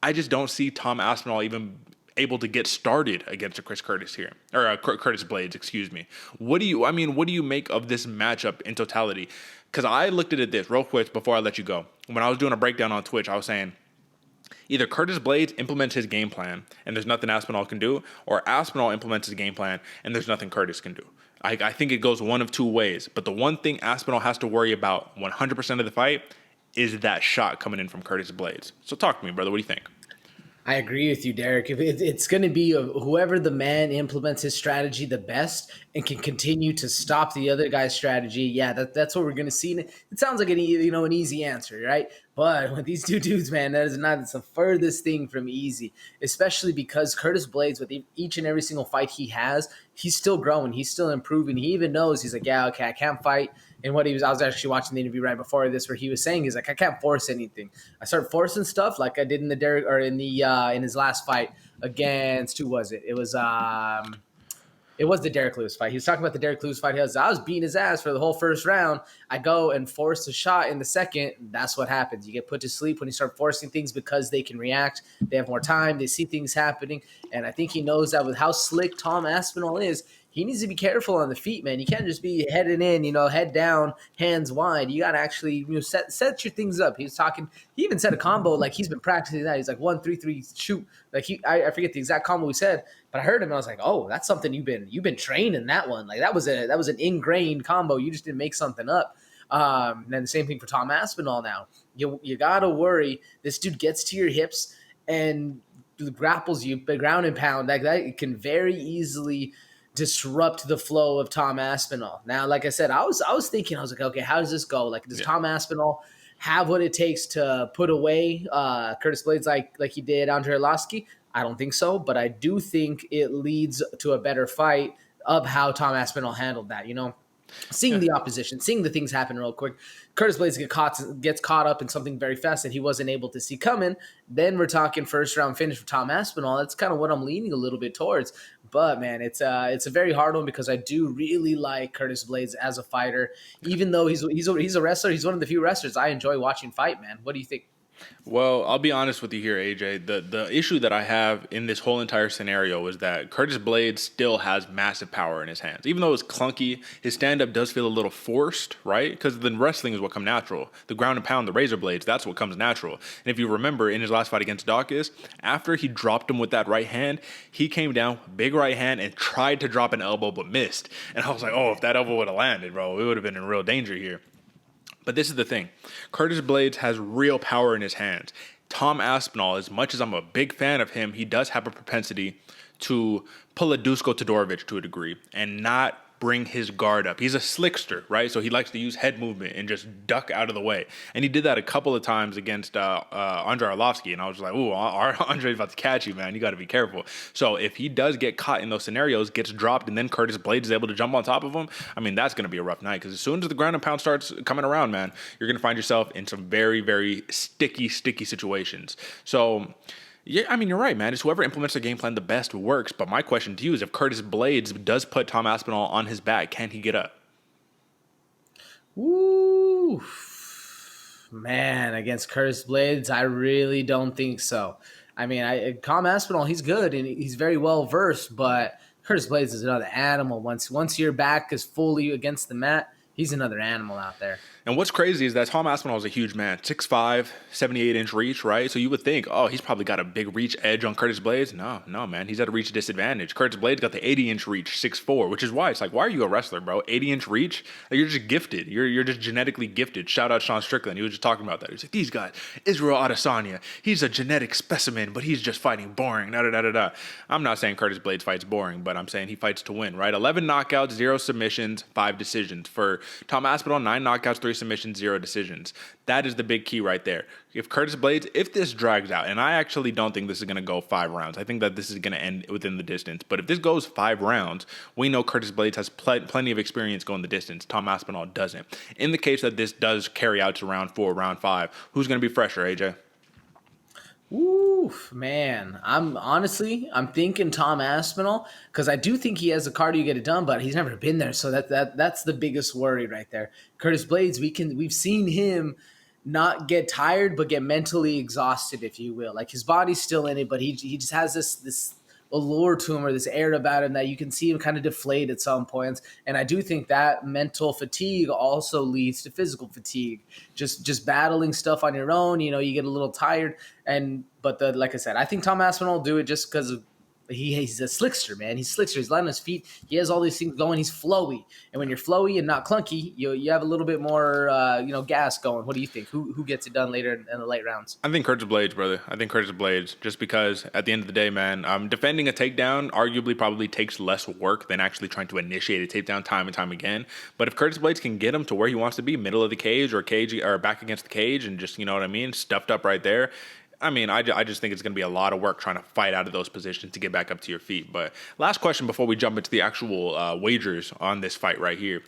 I just don't see Tom Aspinall even able to get started against a Curtis Blaydes, excuse me. What do you make of this matchup in totality? Because I looked at it this real quick before I let you go. When I was doing a breakdown on Twitch, I was saying, either Curtis Blaydes implements his game plan and there's nothing Aspinall can do, or Aspinall implements his game plan and there's nothing Curtis can do. I think it goes one of two ways. But the one thing Aspinall has to worry about 100% of the fight is that shot coming in from Curtis Blaydes. So talk to me, brother. What do you think? I agree with you, Derick. If it's going to be whoever the man implements his strategy the best and can continue to stop the other guy's strategy. Yeah, that's what we're going to see. It sounds like an easy answer, right? But with these two dudes, man, that is not. It's the furthest thing from easy, especially because Curtis Blaydes, with each and every single fight he has, he's still growing. He's still improving. He even knows he's like, yeah, okay, I can't fight. And I was actually watching the interview right before this where he was saying, he's like, I can't force anything. I start forcing stuff like I did in the Derick or in his last fight against, who was it? It was the Derick Lewis fight. He was talking about the Derick Lewis fight. I was beating his ass for the whole first round. I go and force a shot in the second. That's what happens. You get put to sleep when you start forcing things because they can react. They have more time. They see things happening. And I think he knows that with how slick Tom Aspinall is, he needs to be careful on the feet, man. You can't just be headed in, head down, hands wide. You got to actually set your things up. He even said a combo like he's been practicing that. He's like 1, 3, 3, shoot. Like I forget the exact combo he said, but I heard him and I was like, oh, that's something you've been training that one. Like that was an ingrained combo. You just didn't make something up. And then the same thing for Tom Aspinall now. You got to worry. This dude gets to your hips and grapples you, ground and pound. Like that, it can very easily disrupt the flow of Tom Aspinall. Now, like I said, I was thinking, I was like, okay, how does this go? Like, does Tom Aspinall have what it takes to put away Curtis Blaydes like he did Andre Arlovski? I don't think so, but I do think it leads to a better fight of how Tom Aspinall handled that, seeing the opposition, seeing the things happen real quick. Curtis Blaydes gets caught up in something very fast that he wasn't able to see coming. Then we're talking first round finish for Tom Aspinall. That's kind of what I'm leaning a little bit towards. But man, it's a very hard one because I do really like Curtis Blaydes as a fighter. Even though he's a wrestler, he's one of the few wrestlers I enjoy watching fight. Man, what do you think? Well, I'll be honest with you here, AJ. The issue that I have in this whole entire scenario is that Curtis Blaydes still has massive power in his hands. Even though it's clunky, his stand-up does feel a little forced, right? Because then wrestling is what comes natural. The ground and pound, the razor blades, that's what comes natural. And if you remember, in his last fight against Diakiese, after he dropped him with that right hand, he came down, big right hand, and tried to drop an elbow but missed. And I was like, oh, if that elbow would have landed, bro, we would have been in real danger here. But this is the thing. Curtis Blaydes has real power in his hands. Tom Aspinall, as much as I'm a big fan of him, he does have a propensity to pull a Dusko Todorovic to a degree and not bring his guard up. He's a slickster, right? So he likes to use head movement and just duck out of the way. And he did that a couple of times against Andre Arlovski. And I was like, ooh, Andre's about to catch you, man. You got to be careful. So if he does get caught in those scenarios, gets dropped, and then Curtis Blaydes is able to jump on top of him, I mean, that's going to be a rough night. Because as soon as the ground and pound starts coming around, man, you're going to find yourself in some very, very sticky situations. So yeah, I mean, you're right, man. It's whoever implements the game plan the best works. But my question to you is, if Curtis Blaydes does put Tom Aspinall on his back, can he get up? Ooh, man, against Curtis Blaydes, I really don't think so. I mean, Tom Aspinall, he's good and he's very well versed, but Curtis Blaydes is another animal. Once your back is fully against the mat, he's another animal out there. And what's crazy is that Tom Aspinall is a huge man, 6'5", 78-inch reach, right? So you would think, oh, he's probably got a big reach edge on Curtis Blaydes. No, man, he's at a reach disadvantage. Curtis Blaydes got the 80-inch reach, 6'4", which is why it's like, why are you a wrestler, bro? 80-inch reach? Like, you're just gifted. You're just genetically gifted. Shout out Sean Strickland. He was just talking about that. He was like, these guys, Israel Adesanya, he's a genetic specimen, but he's just fighting boring, da-da-da-da-da. I'm not saying Curtis Blaydes fights boring, but I'm saying he fights to win, right? 11 knockouts, 0 submissions, 5 decisions. For Tom Aspinall, 9 knockouts, 3 submissions, 0 decisions. That is the big key right there. If Curtis Blaydes, if this drags out, and I actually don't think this is going to go 5 rounds. I think that this is going to end within the distance. But if this goes 5 rounds, we know Curtis Blaydes has plenty of experience going the distance. Tom Aspinall doesn't. In the case that this does carry out to round 4, round 5, who's going to be fresher, AJ? Ooh, man. I'm thinking Tom Aspinall because I do think he has the cardio to get it done, but he's never been there. So that's the biggest worry right there. Curtis Blaydes, we've seen him not get tired, but get mentally exhausted, if you will. Like his body's still in it, but he just has this allure to him or this air about him that you can see him kind of deflate at some points. And I do think that mental fatigue also leads to physical fatigue. Just battling stuff on your own, you get a little tired. But like I said, I think Tom Aspinall will do it just because he's a slickster, man. He's slickster. He's light on his feet. He has all these things going. He's flowy. And when you're flowy and not clunky, you have a little bit more, gas going. What do you think? Who gets it done later in the late rounds? I think Curtis Blaydes, brother. I think Curtis Blaydes, just because at the end of the day, man, defending a takedown arguably probably takes less work than actually trying to initiate a takedown time and time again. But if Curtis Blaydes can get him to where he wants to be, middle of the cage or back against the cage, and just, you know what I mean, stuffed up right there, I mean, I just think it's going to be a lot of work trying to fight out of those positions to get back up to your feet. But last question before we jump into the actual wagers on this fight right here.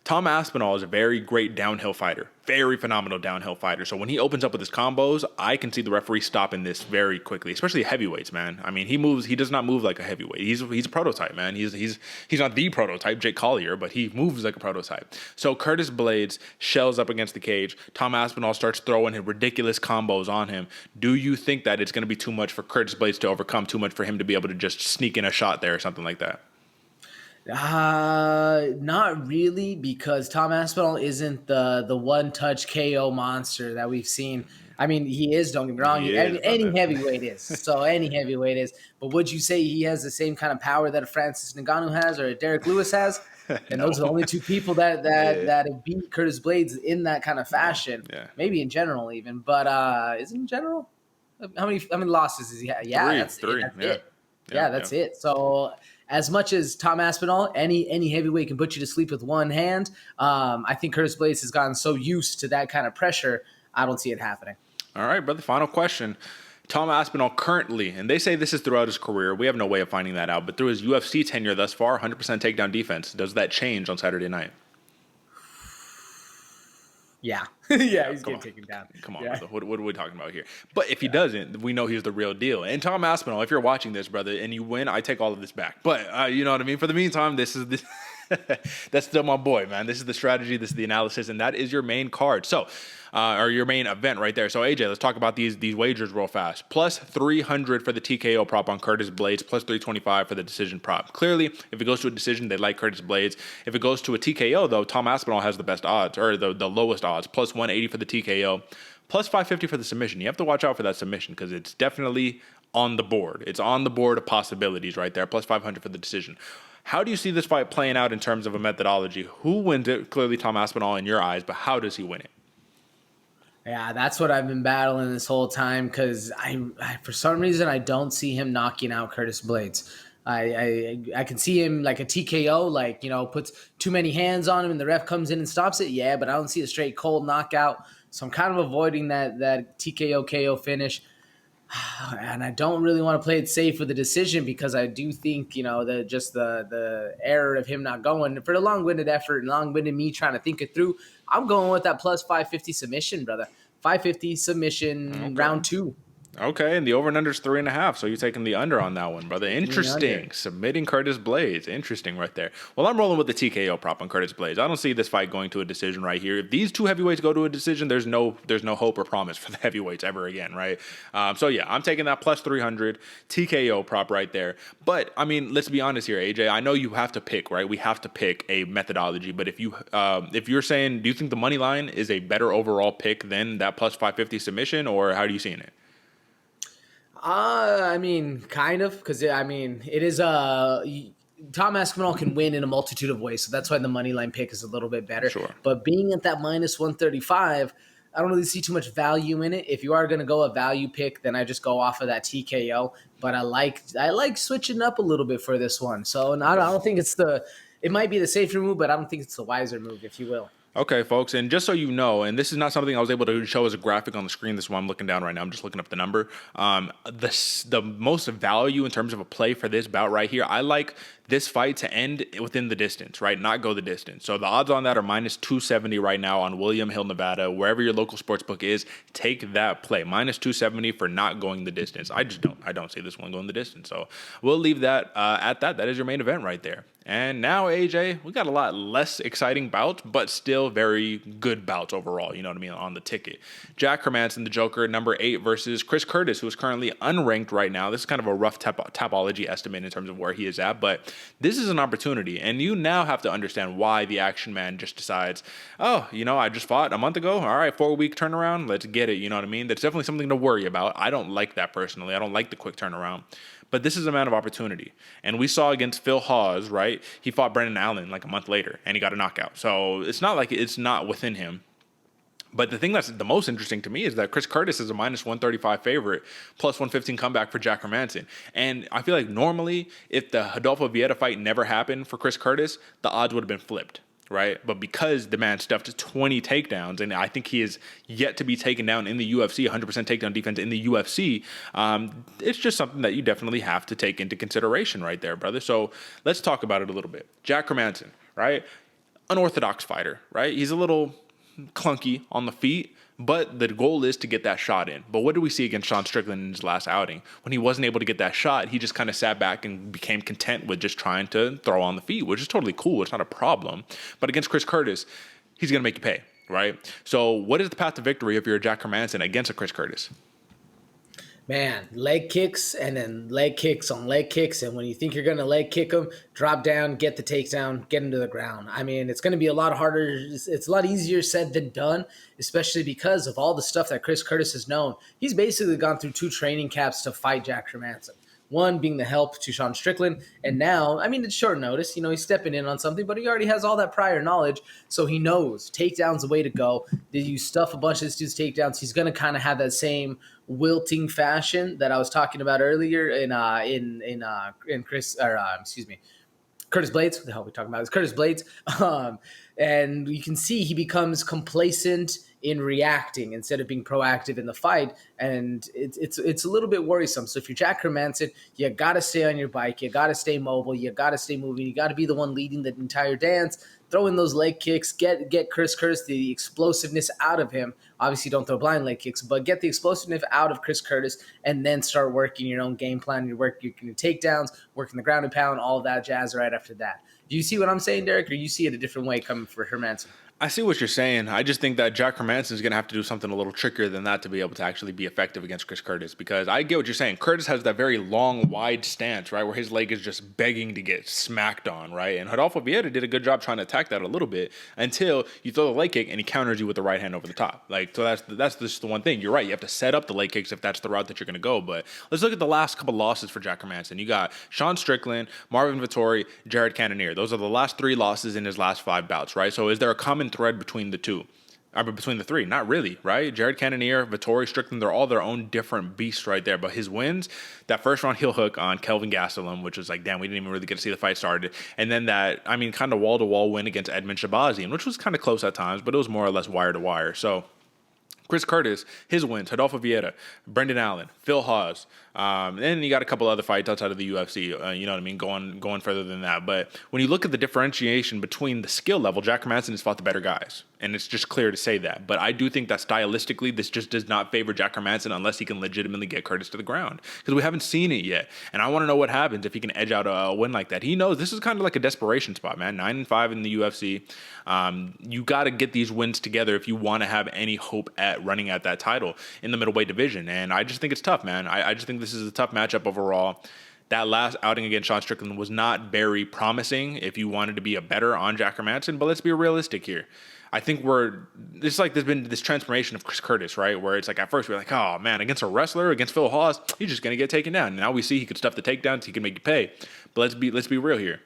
Tom Aspinall is a very great downhill fighter, very phenomenal downhill fighter. So when he opens up with his combos, I can see the referee stopping this very quickly, especially heavyweights, man. I mean, he does not move like a heavyweight. He's a prototype, man. He's not the prototype, Jake Collier, but he moves like a prototype. So Curtis Blaydes shells up against the cage. Tom Aspinall starts throwing his ridiculous combos on him. Do you think that it's going to be too much for Curtis Blaydes to overcome, too much for him to be able to just sneak in a shot there or something like that? Not really, because Tom Aspinall isn't the one-touch KO monster that we've seen. I mean, he is, don't get me wrong. Any heavyweight is. So any heavyweight is. But would you say he has the same kind of power that a Francis Ngannou has or a Derek Lewis has? And No. those are the only two people that have beat Curtis Blaydes in that kind of fashion. Yeah. Maybe in general even. But is it in general? How many losses does he have? Yeah, that's Three. That's Yeah. it. Yeah, that's it. So as much as Tom Aspinall, any heavyweight can put you to sleep with one hand, I think Curtis Blaydes has gotten so used to that kind of pressure, I don't see it happening. All right, brother. Final question. Tom Aspinall currently, and they say this is throughout his career. We have no way of finding that out. But through his UFC tenure thus far, 100% takedown defense. Does that change on Saturday night? Yeah. Yeah, he's getting taken down. Come on, yeah. brother. What are we talking about here? But if he doesn't, we know he's the real deal. And Tom Aspinall, if you're watching this, brother, and you win, I take all of this back. But you know what I mean? For the meantime, this is the that's still my boy, man. This is the strategy, this is the analysis, and that is your main card. So, or your main event right there. So, AJ, let's talk about these wagers real fast. Plus 300 for the TKO prop on Curtis Blaydes, plus 325 for the decision prop. Clearly, if it goes to a decision, they like Curtis Blaydes. If it goes to a TKO, though, Tom Aspinall has the best odds, or the lowest odds. Plus 180 for the TKO, plus 550 for the submission. You have to watch out for that submission because it's definitely on the board. It's on the board of possibilities right there, plus 500 for the decision. How do you see this fight playing out in terms of a methodology? Who wins it? Clearly Tom Aspinall in your eyes, but how does he win it? Yeah, that's what I've been battling this whole time because I for some reason I don't see him knocking out Curtis Blaydes. I can see him like a TKO, like, puts too many hands on him and the ref comes in and stops it. Yeah, but I don't see a straight cold knockout. So I'm kind of avoiding that TKO KO finish. And I don't really want to play it safe with the decision because I do think, the error of him not going for the long-winded effort and long-winded me trying to think it through. I'm going with that plus 550 submission, brother. 550 submission, Okay. round 2. Okay, and the over and under is 3.5, so you're taking the under on that one, brother. Interesting. Submitting Curtis Blaydes. Interesting right there. Well, I'm rolling with the TKO prop on Curtis Blaydes. I don't see this fight going to a decision right here. If these two heavyweights go to a decision, there's no hope or promise for the heavyweights ever again, right? So, yeah, I'm taking that plus 300 TKO prop right there. But, I mean, let's be honest here, AJ. I know you have to pick, right? We have to pick a methodology. But if you're saying, do you think the money line is a better overall pick than that plus 550 submission, or how are you seeing it? I mean, kind of, because it is Tom Aspinall can win in a multitude of ways, so that's why the money line pick is a little bit better. Sure. But being at that minus 135, I don't really see too much value in it. If you are going to go a value pick, then I just go off of that TKO. But I like switching up a little bit for this one. So I don't think it might be the safer move, but I don't think it's the wiser move, if you will. Okay, folks, and just so you know, and this is not something I was able to show as a graphic on the screen. This is what I'm looking down right now. I'm just looking up the number. The most value in terms of a play for this bout right here, I like this fight to end within the distance, right? Not go the distance. So the odds on that are minus 270 right now on William Hill, Nevada. Wherever your local sportsbook is, take that play. Minus 270 for not going the distance. I don't see this one going the distance. So we'll leave that at that. That is your main event right there. And now, AJ, we got a lot less exciting bouts, but still very good bouts overall, you know what I mean, on the ticket. Jack Hermansson, the Joker, number 8 versus Chris Curtis, who is currently unranked right now. This is kind of a rough topology estimate in terms of where he is at, but This is an opportunity, and you now have to understand why the action man just decides, oh, I just fought a month ago. All right, 4-week turnaround. Let's get it. You know what I mean? That's definitely something to worry about. I don't like that personally. I don't like the quick turnaround. But this is a man of opportunity. And we saw against Phil Hawes, right? He fought Brendan Allen like a month later, and he got a knockout. So it's not like it's not within him. But the thing that's the most interesting to me is that Chris Curtis is a minus 135 favorite, plus 115 comeback for Jack Hermansson. And I feel like normally, if the Rodolfo Vieira fight never happened for Chris Curtis, the odds would have been flipped, right? But because the man stuffed 20 takedowns, and I think he is yet to be taken down in the UFC, 100% takedown defense in the UFC, it's just something that you definitely have to take into consideration right there, brother. So let's talk about it a little bit. Jack Hermansson, right? Unorthodox fighter, right? He's a little clunky on the feet, but the goal is to get that shot in. But what did we see against Sean Strickland in his last outing? When he wasn't able to get that shot, he just kind of sat back and became content with just trying to throw on the feet, which is totally cool. It's not a problem. But against Chris Curtis, he's going to make you pay, right? So what is the path to victory if you're a Jack Hermansson against a Chris Curtis? Man, leg kicks and then leg kicks on leg kicks. And when you think you're going to leg kick them, drop down, get the takedown, get him to the ground. I mean, it's going to be a lot harder. It's a lot easier said than done, especially because of all the stuff that Chris Curtis has known. He's basically gone through 2 training camps to fight Jack Hermansson. One being the help to Sean Strickland. And now, I mean, it's short notice. He's stepping in on something, but he already has all that prior knowledge. So he knows takedown's the way to go. Did you stuff a bunch of this dude's takedowns? He's going to kind of have that same wilting fashion that I was talking about earlier in Curtis Blaydes. What the hell are we talking about? It's Curtis Blaydes. And you can see he becomes complacent in reacting instead of being proactive in the fight. And it's a little bit worrisome. So if you're Jack Hermansson, you got to stay on your bike. You got to stay mobile. You got to stay moving. You got to be the one leading the entire dance. Throw in those leg kicks. Get Chris Curtis, the explosiveness out of him. Obviously, don't throw blind leg kicks, but get the explosiveness out of Chris Curtis and then start working your own game plan. Your takedowns, working the ground and pound, all of that jazz right after that. Do you see what I'm saying, Derick, or you see it a different way coming for Hermansson? I see what you're saying. I just think that Jack Hermansson is going to have to do something a little trickier than that to be able to actually be effective against Chris Curtis, because I get what you're saying. Curtis has that very long, wide stance, right, where his leg is just begging to get smacked on, right? And Rodolfo Vieira did a good job trying to attack that a little bit until you throw the leg kick and he counters you with the right hand over the top. So that's just the one thing. You're right. You have to set up the leg kicks if that's the route that you're going to go. But let's look at the last couple losses for Jack Hermansson. You got Sean Strickland, Marvin Vettori, Jared Cannonier. Those are the last 3 losses in his last 5 bouts, right? So is there a common thread between the two? Between the 3, not really, right? Jared Cannonier, Vettori, Strickland, they're all their own different beasts right there. But his wins, that first round heel hook on Kelvin Gastelum, which was like, damn, we didn't even really get to see the fight started. And then that, kind of wall-to-wall win against Edmund Shabazian, which was kind of close at times, but it was more or less wire-to-wire. So Chris Curtis, his wins, Rodolfo Vieira, Brendan Allen, Phil Hawes, and then you got a couple other fights outside of the UFC, you know what I mean, going further than that. But when you look at the differentiation between the skill level, Jack Hermansson has fought the better guys, and it's just clear to say that. But I do think that stylistically, this just does not favor Jack Hermansson unless he can legitimately get Curtis to the ground, because we haven't seen it yet. And I want to know what happens if he can edge out a win like that. He knows this is kind of like a desperation spot, man. 9-5 in the UFC. You got to get these wins together if you want to have any hope at running at that title in the middleweight division. And I just think it's tough, man. I just think this is a tough matchup overall. That last outing against Sean Strickland was not very promising if you wanted to be a better on Jack Hermansson, but let's be realistic here. I think there's been this transformation of Chris Curtis, right? Where it's like at first we're like, oh man, against a wrestler, against Phil Hawes, he's just going to get taken down. And now we see he could stuff the takedowns, he can make you pay. But let's be real here.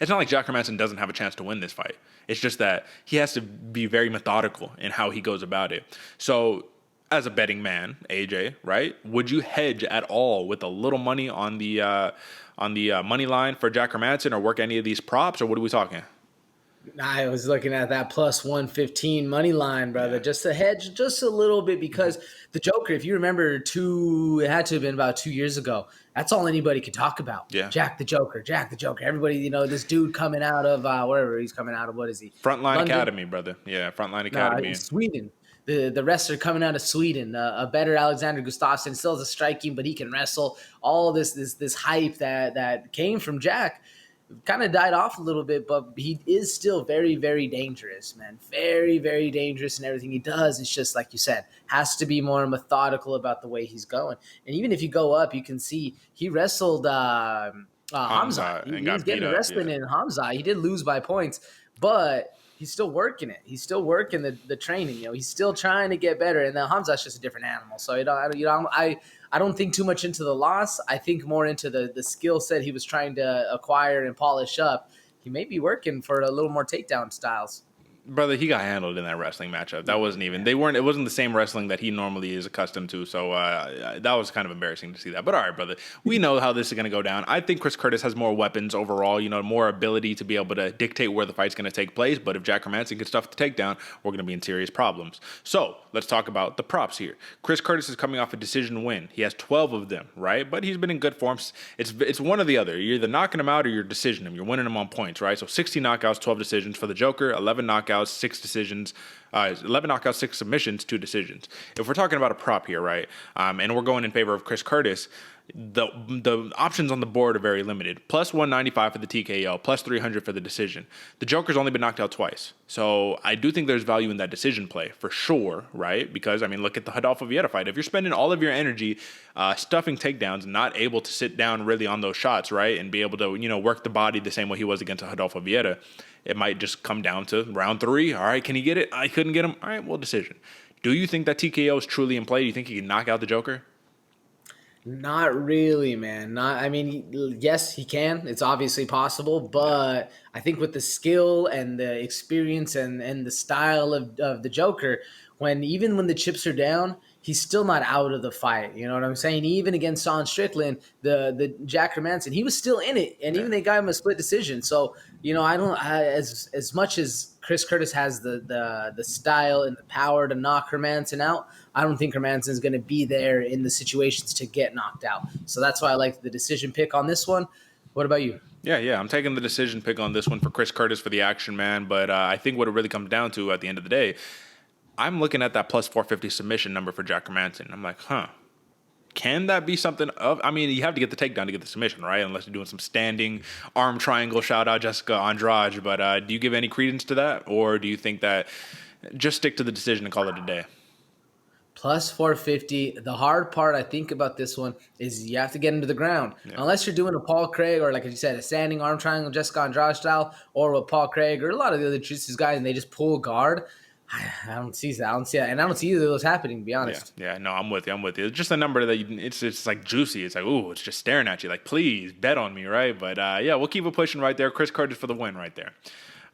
It's not like Jack Hermansson doesn't have a chance to win this fight. It's just that he has to be very methodical in how he goes about it. So as a betting man, AJ, right, would you hedge at all with a little money on the money line for Jack Hermansson, or work any of these props, or what are we talking? I was looking at that plus 115 money line, brother, just to hedge just a little bit, because the Joker, if you remember, it had to have been about 2 years ago. That's all anybody could talk about. Yeah. Jack the Joker. Everybody, this dude coming out of wherever he's coming out of. What is he? Frontline London? Academy, brother. Yeah, Frontline Academy. Sweden. The wrestler coming out of Sweden, a better Alexander Gustafsson, still has a striking, but he can wrestle. All this hype that came from Jack kind of died off a little bit, but he is still very, very dangerous, man. Very, very dangerous in everything he does. It's just like you said, has to be more methodical about the way he's going. And even if you go up, you can see he wrestled Hamza. Hamzat, and He's got beat getting the up. wrestling Yeah. in Hamza. He did lose by points, but he's still working it. He's still working the training. He's still trying to get better. And then Hamza's just a different animal. So I don't think too much into the loss. I think more into the skill set he was trying to acquire and polish up. He may be working for a little more takedown styles. Brother, he got handled in that wrestling matchup. That wasn't even. It wasn't the same wrestling that he normally is accustomed to. So that was kind of embarrassing to see that. But all right, brother, we know how this is going to go down. I think Chris Curtis has more weapons overall. More ability to be able to dictate where the fight's going to take place. But if Jack Hermansson can stuff the takedown, we're going to be in serious problems. So let's talk about the props here. Chris Curtis is coming off a decision win. He has 12 of them, right? But he's been in good form. It's one or the other. You're either knocking him out or you're decisioning him. You're winning him on points, right? So 16 knockouts, 12 decisions for the Joker. 11 knockouts, 6 decisions. 11 knockouts, 6 submissions, 2 decisions. If we're talking about a prop here, right, and we're going in favor of Chris Curtis, the options on the board are very limited. Plus 195 for the TKO, plus 300 for the decision. The Joker's only been knocked out twice. So I do think there's value in that decision play for sure, right? Because, look at the Rodolfo Vieira fight. If you're spending all of your energy stuffing takedowns, not able to sit down really on those shots, right, and be able to, work the body the same way he was against Rodolfo Vieira, it might just come down to round 3. All right, can he get it? I couldn't get him. All right, well, decision. Do you think that TKO is truly in play? Do you think he can knock out the Joker? Not really, man. Yes, he can. It's obviously possible, but I think with the skill and the experience and the style of the Joker, even when the chips are down, he's still not out of the fight. You know what I'm saying? Even against Sean Strickland, the Jack Hermansson, he was still in it, and even they got him a split decision. So as much as Chris Curtis has the style and the power to knock Hermansson out, I don't think Hermansson's going to be there in the situations to get knocked out. So that's why I like the decision pick on this one. What about you? Yeah. I'm taking the decision pick on this one for Chris Curtis for the action, man. But I think what it really comes down to at the end of the day, I'm looking at that plus 450 submission number for Jack Hermansson. I'm like, can that be something of? You have to get the takedown to get the submission, right? Unless you're doing some standing arm triangle. Shout out Jessica Andrade. But do you give any credence to that, or do you think that just stick to the decision and call it a day? Plus 450. The hard part I think about this one is you have to get into the ground. Yeah. Unless you're doing a Paul Craig or, like you said, a standing arm triangle, Jessica Andrade style, or a Paul Craig or a lot of the other jiu-jitsu guys, and they just pull guard. I don't see that. I don't see that. And I don't see either of those happening, to be honest. Yeah. No, I'm with you. It's just a number that it's like juicy. It's like, ooh, it's just staring at you. Like, please bet on me, right? But, we'll keep it pushing right there. Chris Curtis for the win right there.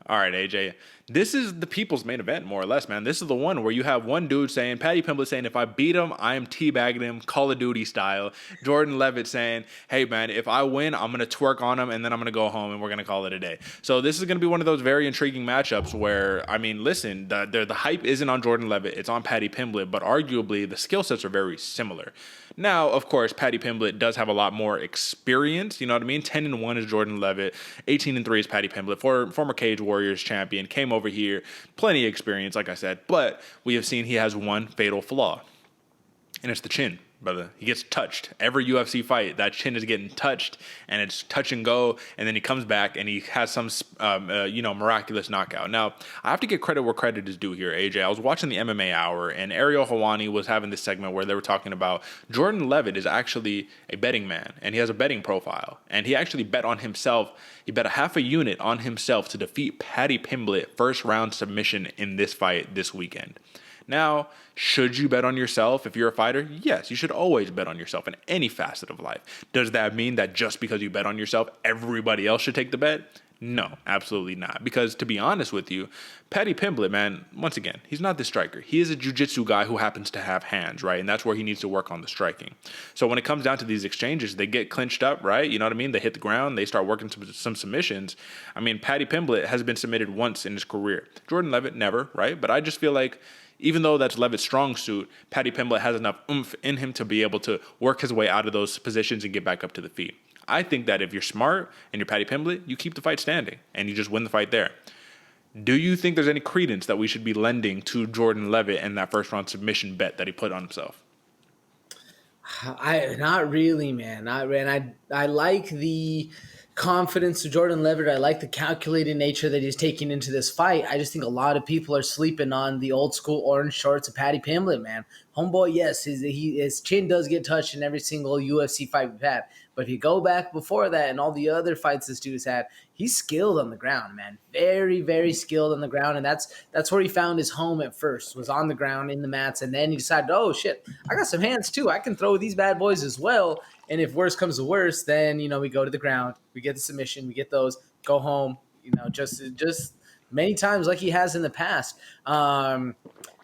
All right, AJ. This is the people's main event, more or less, man. This is the one where you have one dude saying, Paddy Pimblett saying, if I beat him, I am teabagging him, Call of Duty style. Jordan Leavitt saying, hey, man, if I win, I'm going to twerk on him, and then I'm going to go home, and we're going to call it a day. So this is going to be one of those very intriguing matchups where, listen, the hype isn't on Jordan Leavitt. It's on Paddy Pimblett, but arguably the skill sets are very similar. Now, of course, Paddy Pimblett does have a lot more experience. You know what I mean? 10-1 is Jordan Leavitt. 18-3 is Paddy Pimblett. Former Cage Warriors champion. Came over here. Plenty of experience, like I said. But we have seen he has one fatal flaw. And it's the chin, brother. He gets touched. Every UFC fight, that chin is getting touched. And it's touch and go. And then he comes back and he has some, miraculous knockout. Now, I have to give credit where credit is due here, AJ. I was watching the MMA Hour, and Ariel Helwani was having this segment where they were talking about Jordan Leavitt is actually a betting man, and he has a betting profile. And he actually bet on himself. He bet a half a unit on himself to defeat Paddy Pimblett first round submission in this fight this weekend. Now, should you bet on yourself if you're a fighter? Yes, you should always bet on yourself in any facet of life. Does that mean that just because you bet on yourself, everybody else should take the bet? No, absolutely not. Because to be honest with you, Paddy Pimblett, man, once again, he's not the striker. He is a jiu-jitsu guy who happens to have hands, right? And that's where he needs to work on the striking. So when it comes down to these exchanges, they get clinched up, right? You know what I mean? They hit the ground. They start working some submissions. Paddy Pimblett has been submitted once in his career. Jordan Leavitt, never, right? But I just feel like even though that's Leavitt's strong suit, Paddy Pimblett has enough oomph in him to be able to work his way out of those positions and get back up to the feet. I think that if you're smart and you're Paddy Pimblett, you keep the fight standing and you just win the fight there. Do you think there's any credence that we should be lending to Jordan Leavitt and that first round submission bet that he put on himself? Not really, man. I like the confidence of Jordan Leavitt. I like the calculated nature that he's taking into this fight. I just think a lot of people are sleeping on the old school orange shorts of Paddy Pimblett, man. Homeboy, yes, his chin does get touched in every single UFC fight we've had, But if you go back before that and all the other fights this dude has had, he's skilled on the ground, man. Very, very skilled on the ground. And that's where he found his home at first, was on the ground in the mats. And then he decided, oh, shit, I got some hands too. I can throw these bad boys as well. And if worse comes to worse, then, we go to the ground. We get the submission. We get those. Go home. Just many times like he has in the past.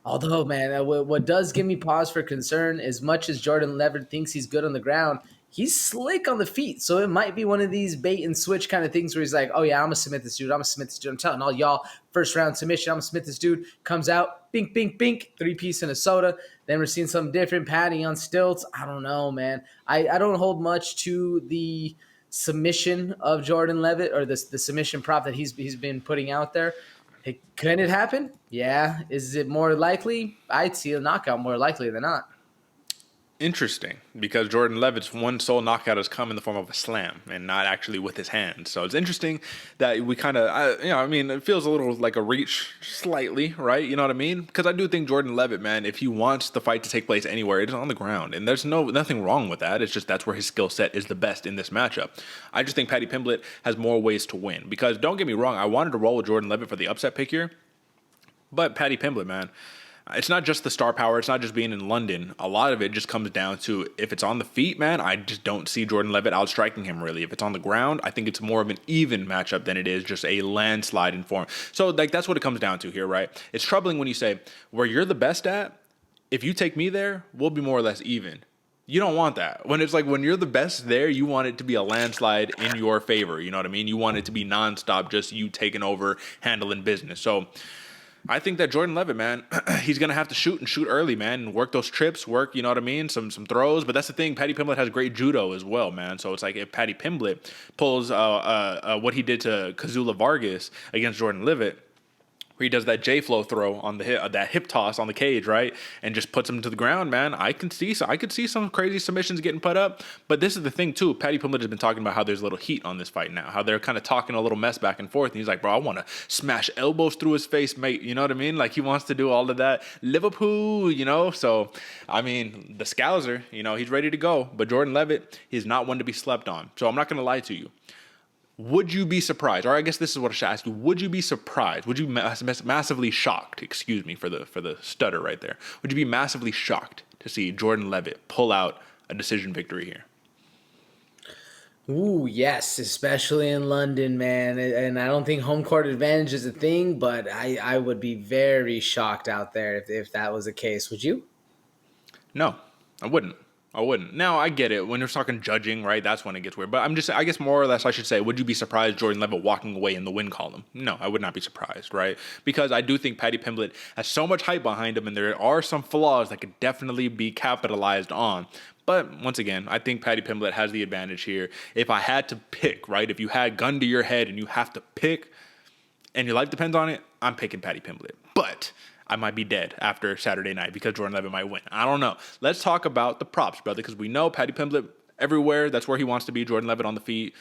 Although, man, what does give me pause for concern, as much as Jordan Leavitt thinks he's good on the ground, he's slick on the feet. So it might be one of these bait and switch kind of things where he's like, oh, yeah, I'm going to submit this dude. I'm telling all y'all, first round submission, I'm going to submit this dude. Comes out, bink, bink, bink, 3-piece and a soda. Then we're seeing something different, Paddy on stilts. I don't know, man. I don't hold much to the submission of Jordan Leavitt, or the submission prop that he's been putting out there. Can it happen? Yeah. Is it more likely? I'd see a knockout more likely than not. Interesting, because Jordan Leavitt's one sole knockout has come in the form of a slam and not actually with his hands. So it's interesting that we kind of, it feels a little like a reach slightly, right? You know what I mean? Because I do think Jordan Leavitt, man, if he wants the fight to take place anywhere, it is on the ground. And there's nothing wrong with that. It's just that's where his skill set is the best in this matchup. I just think Paddy Pimblett has more ways to win. Because don't get me wrong, I wanted to roll with Jordan Leavitt for the upset pick here. But Paddy Pimblett, man, it's not just the star power. It's not just being in London. A lot of it just comes down to, if it's on the feet, man, I just don't see Jordan Leavitt outstriking him, really. If it's on the ground, I think it's more of an even matchup than it is just a landslide in form. So, that's what it comes down to here, right? It's troubling when you say, where you're the best at, if you take me there, we'll be more or less even. You don't want that. When you're the best there, you want it to be a landslide in your favor. You know what I mean? You want it to be nonstop, just you taking over, handling business. So I think that Jordan Leavitt, man, he's going to have to shoot early, man, and work those trips, you know what I mean, some throws. But that's the thing, Paddy Pimblett has great judo as well, man. So it's like if Paddy Pimblett pulls what he did to Kazula Vargas against Jordan Leavitt, where he does that J-flow throw on the that hip toss on the cage, right, and just puts him to the ground, man. I could see some crazy submissions getting put up. But this is the thing too. Paddy Pimblett has been talking about how there's a little heat on this fight now, how they're kind of talking a little mess back and forth. And he's like, bro, I want to smash elbows through his face, mate. You know what I mean? Like, he wants to do all of that. Liverpool, So I mean, the Scouser, he's ready to go. But Jordan Leavitt, he's not one to be slept on. So I'm not going to lie to you. Would you be surprised? Or I guess this is what I should ask you. Would you be surprised? Would you massively shocked? Excuse me for the stutter right there. Would you be massively shocked to see Jordan Leavitt pull out a decision victory here? Ooh, yes, especially in London, man. And I don't think home court advantage is a thing, but I would be very shocked out there if that was the case. Would you? No, I wouldn't. Now, I get it. When you're talking judging, right, that's when it gets weird. But I guess more or less I should say, would you be surprised Jordan Leavitt walking away in the win column? No, I would not be surprised, right? Because I do think Paddy Pimblett has so much hype behind him, and there are some flaws that could definitely be capitalized on. But once again, I think Paddy Pimblett has the advantage here. If I had to pick, right, if you had gun to your head and you have to pick, and your life depends on it, I'm picking Paddy Pimblett. But I might be dead after Saturday night because Jordan Leavitt might win. I don't know. Let's talk about the props, brother, because we know Paddy Pimblett everywhere. That's where he wants to be. Jordan Leavitt on the feet.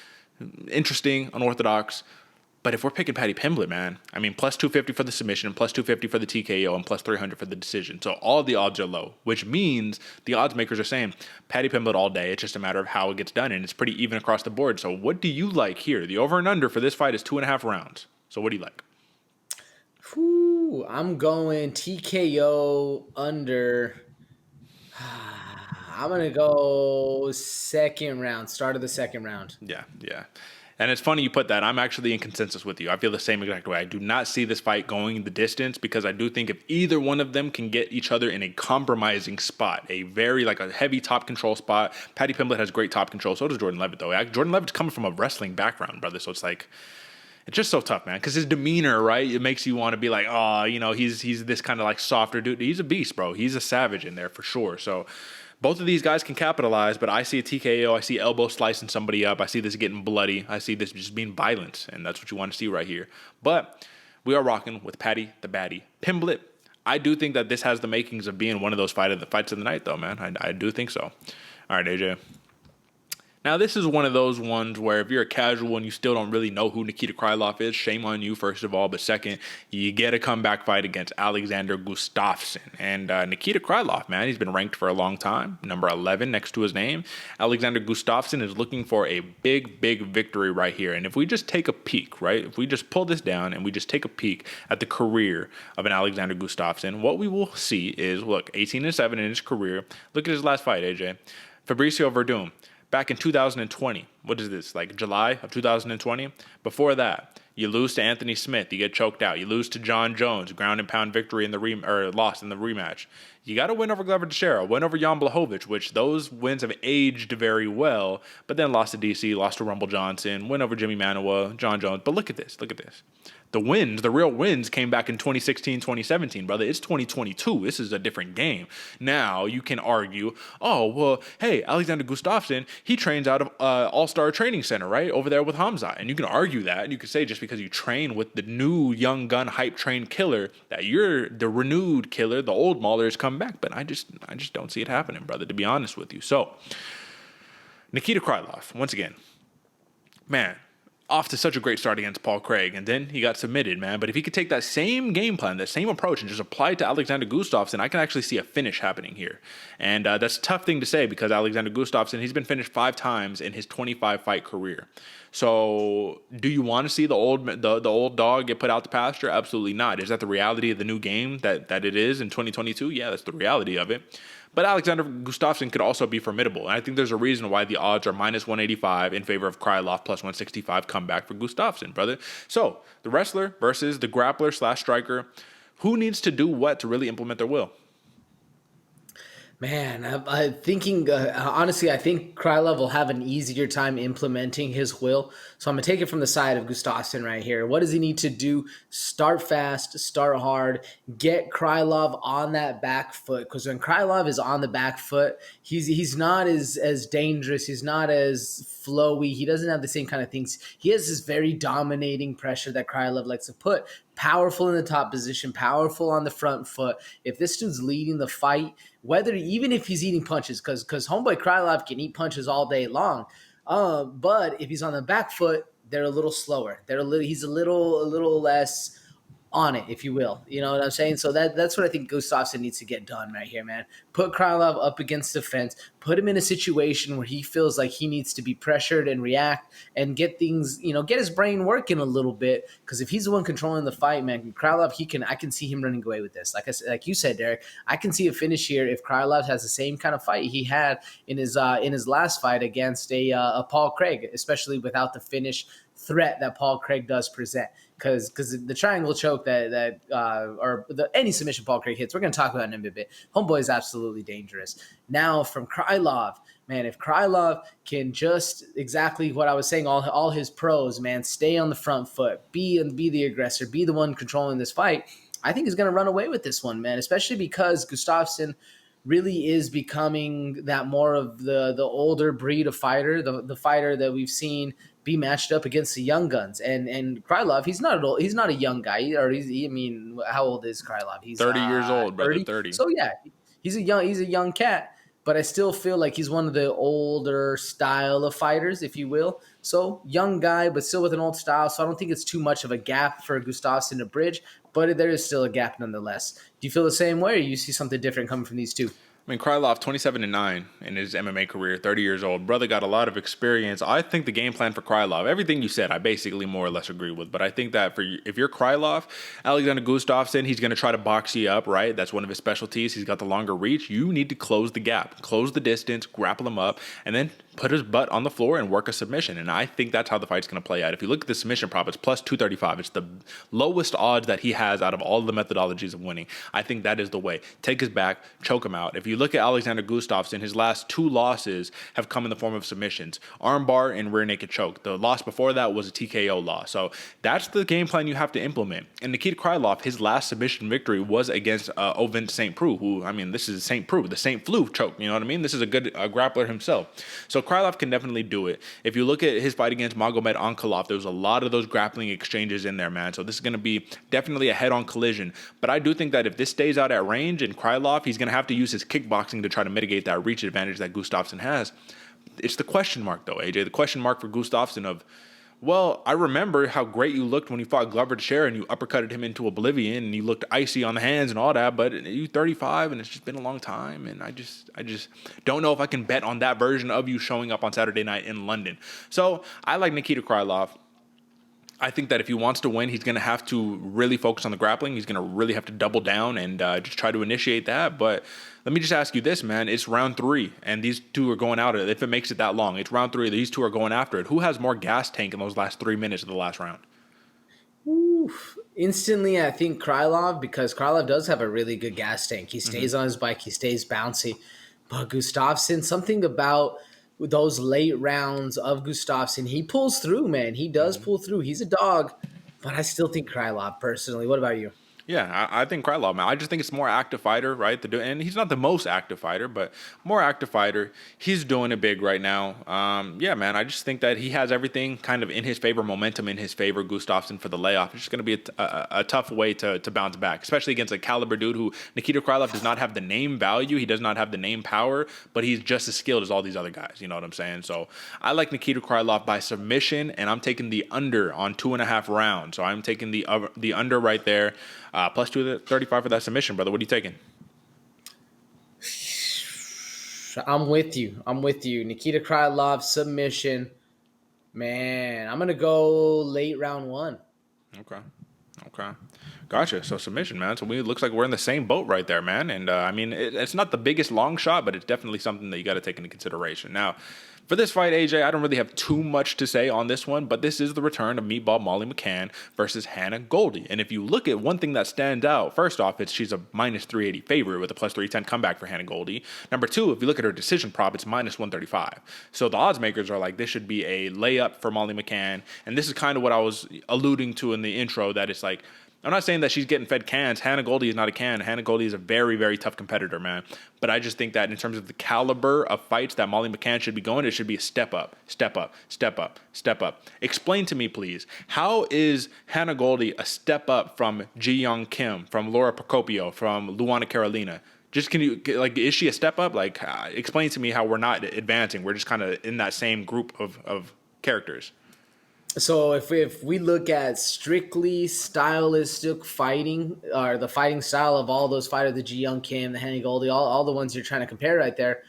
Interesting, unorthodox. But if we're picking Paddy Pimblett, man, I mean, plus 250 for the submission, plus 250 for the TKO, and plus 300 for the decision. So all the odds are low, which means the odds makers are saying Paddy Pimblett all day. It's just a matter of how it gets done, and it's pretty even across the board. So what do you like here? The over and under for this fight is 2.5 rounds. So what do you like? Whew, I'm going TKO under. I'm going to go second round, start of the second round. Yeah. And it's funny you put that. I'm actually in consensus with you. I feel the same exact way. I do not see this fight going the distance because I do think if either one of them can get each other in a compromising spot, a very like a heavy top control spot. Paddy Pimblett has great top control. So does Jordan Leavitt, though. Jordan Leavitt's coming from a wrestling background, brother. So it's like, it's just so tough, man, because his demeanor, right, it makes you want to be like, oh, he's this kind of like softer dude. He's a beast, bro. He's a savage in there for sure. So both of these guys can capitalize, but I see a TKO. I see elbow slicing somebody up. I see this getting bloody. I see this just being violent, and that's what you want to see right here. But we are rocking with Paddy the Baddy Pimblett. I do think that this has the makings of being one of those fights of the night, though, man. I do think so. All right, AJ. Now, this is one of those ones where if you're a casual and you still don't really know who Nikita Krylov is, shame on you, first of all. But second, you get a comeback fight against Alexander Gustafsson. And Nikita Krylov, man, he's been ranked for a long time, number 11 next to his name. Alexander Gustafsson is looking for a big, big victory right here. And if we just take a peek, right, if we just pull this down and we just take a peek at the career of an Alexander Gustafsson, what we will see is, look, 18-7 in his career. Look at his last fight, AJ. Fabricio Verdum. Back in 2020, what is this, like July of 2020? Before that, you lose to Anthony Smith, you get choked out. You lose to John Jones, ground and pound victory in the loss in the rematch. You got to win over Glover Teixeira, win over Jan Blachowicz, which those wins have aged very well, but then lost to DC, lost to Rumble Johnson, win over Jimmy Manuwa, John Jones. But look at this. The wins, the real wins came back in 2016, 2017, brother. It's 2022. This is a different game. Now, you can argue, oh, well, hey, Alexander Gustafsson, he trains out of All-Star Training Center, right, over there with Hamza. And you can argue that. And you can say just because you train with the new young gun hype-trained killer that you're the renewed killer, the old Maulers come back. But I just don't see it happening, brother, to be honest with you. So, Nikita Krylov, once again, man, off to such a great start against Paul Craig, and then he got submitted, man. But if he could take that same game plan, that same approach, and just apply it to Alexander Gustafsson, I can actually see a finish happening here. And that's a tough thing to say because Alexander Gustafsson, he's been finished 5 times in his 25-fight career. So do you want to see the old dog get put out the pasture? Absolutely not. Is that the reality of the new game that it is in 2022? Yeah, that's the reality of it. But Alexander Gustafsson could also be formidable. And I think there's a reason why the odds are minus 185 in favor of Krylov, plus 165 comeback for Gustafsson, brother. So the wrestler versus the grappler / striker, who needs to do what to really implement their will? Man, I'm thinking, honestly, I think Krylov will have an easier time implementing his will. So I'm going to take it from the side of Gustafsson right here. What does he need to do? Start fast, start hard, get Krylov on that back foot. Because when Krylov is on the back foot, he's not as dangerous. He's not as flowy. He doesn't have the same kind of things. He has this very dominating pressure that Krylov likes to put. Powerful in the top position, powerful on the front foot. If this dude's leading the fight, even if he's eating punches, because homeboy Krylov can eat punches all day long, but if he's on the back foot, they're a little slower. He's a little less on it, if you will. You know what I'm saying? So that's what I think Gustafsson needs to get done right here, man. Put Krylov up against the fence. Put him in a situation where he feels like he needs to be pressured and react and get things, get his brain working a little bit. Because if he's the one controlling the fight, man, Krylov, I can see him running away with this. Like you said, Derek, I can see a finish here if Krylov has the same kind of fight he had in his last fight against a Paul Craig, especially without the finish threat that Paul Craig does present. Because the triangle choke or any submission Paul Craig hits, we're going to talk about in a bit. Homeboy is absolutely dangerous. Now from Krylov, man, if Krylov can just exactly what I was saying, all his pros, man, stay on the front foot, be the aggressor, be the one controlling this fight, I think he's going to run away with this one, man, especially because Gustafsson really is becoming that more of the older breed of fighter, the fighter that we've seen be matched up against the young guns. And Krylov, he's not a young guy, how old is Krylov? He's 30 years old, brother, 30. So yeah, he's a young cat, but I still feel like he's one of the older style of fighters, if you will. So young guy, but still with an old style. So I don't think it's too much of a gap for Gustafsson to bridge, but there is still a gap nonetheless. Do you feel the same way, or you see something different coming from these two? I mean, Krylov, 27-9 in his MMA career, 30 years old. Brother got a lot of experience. I think the game plan for Krylov, everything you said, I basically more or less agree with. But I think that if you're Krylov, Alexander Gustafsson, he's going to try to box you up, right? That's one of his specialties. He's got the longer reach. You need to close the gap, close the distance, grapple him up, and then put his butt on the floor and work a submission. And I think that's how the fight's going to play out. If you look at the submission prop, it's plus 235. It's the lowest odds that he has out of all the methodologies of winning. I think that is the way. Take his back, choke him out. If you look at Alexander Gustafsson, his last 2 losses have come in the form of submissions. Armbar and rear naked choke. The loss before that was a TKO loss. So that's the game plan you have to implement. And Nikita Krylov, his last submission victory was against Ovin St. Preux, who, this is St. Preux, the St. Flu choke. You know what I mean? This is a good grappler himself. So Krylov can definitely do it. If you look at his fight against Magomed Ankalaev, there was a lot of those grappling exchanges in there, man. So this is going to be definitely a head-on collision. But I do think that if this stays out at range and Krylov, he's going to have to use his kickboxing to try to mitigate that reach advantage that Gustafsson has. it's the question mark, though, AJ. The question mark for Gustafsson of, well, I remember how great you looked when you fought Glover Teixeira and you uppercutted him into oblivion and you looked icy on the hands and all that, but you 35 and it's just been a long time, and I just don't know if I can bet on that version of you showing up on Saturday night in London. So I like Nikita Krylov. I think that if he wants to win, he's going to have to really focus on the grappling. He's going to really have to double down and just try to initiate that. But let me just ask you this, man. It's round 3, and these two are going out at it. If it makes it that long, it's round 3. These two are going after it. Who has more gas tank in those last 3 minutes of the last round? Oof. Instantly, I think Krylov, because Krylov does have a really good gas tank. He stays on his bike. He stays bouncy. But Gustafsson, something about those late rounds of Gustafsson, he pulls through, man. He does pull through. He's a dog, but I still think Krylov personally. What about you? Yeah, I think Krylov, man. I just think it's more active fighter, right? And he's not the most active fighter, but more active fighter. He's doing it big right now. Yeah, man, I just think that he has everything kind of in his favor, momentum in his favor, Gustafsson, for the layoff. It's just going to be a tough way to bounce back, especially against a caliber dude who Nikita Krylov does not have the name value. He does not have the name power, but he's just as skilled as all these other guys. You know what I'm saying? So I like Nikita Krylov by submission, and I'm taking the under on 2.5 rounds. So I'm taking the under right there. Plus 235 for that submission, brother. What are you taking? I'm with you. Nikita Krylov submission. Man, I'm going to go late round 1. Okay. Gotcha. So submission, man. So it looks like we're in the same boat right there, man. And I mean, it's not the biggest long shot, but it's definitely something that you got to take into consideration. Now, for this fight, AJ, I don't really have too much to say on this one, but this is the return of Meatball Molly McCann versus Hannah Goldy. And if you look at one thing that stands out, first off, she's a minus 380 favorite with a plus 310 comeback for Hannah Goldy. Number 2, if you look at her decision prop, it's minus 135. So the odds makers are like, this should be a layup for Molly McCann. And this is kind of what I was alluding to in the intro, that it's like, I'm not saying that she's getting fed cans. Hannah Goldy is not a can. Hannah Goldy is a very, very tough competitor, man. But I just think that in terms of the caliber of fights that Molly McCann should be going, it should be a step up. Explain to me, please, how is Hannah Goldy a step up from Ji Young Kim, from Laura Procopio, from Luana Carolina? Just can you, like, is she a step up? Like, explain to me how we're not advancing. We're just kind of in that same group of characters. So if we look at strictly stylistic fighting, or the fighting style of all those fighters, the Ji Young Kim, the Hannah Goldy, all the ones you're trying to compare right there,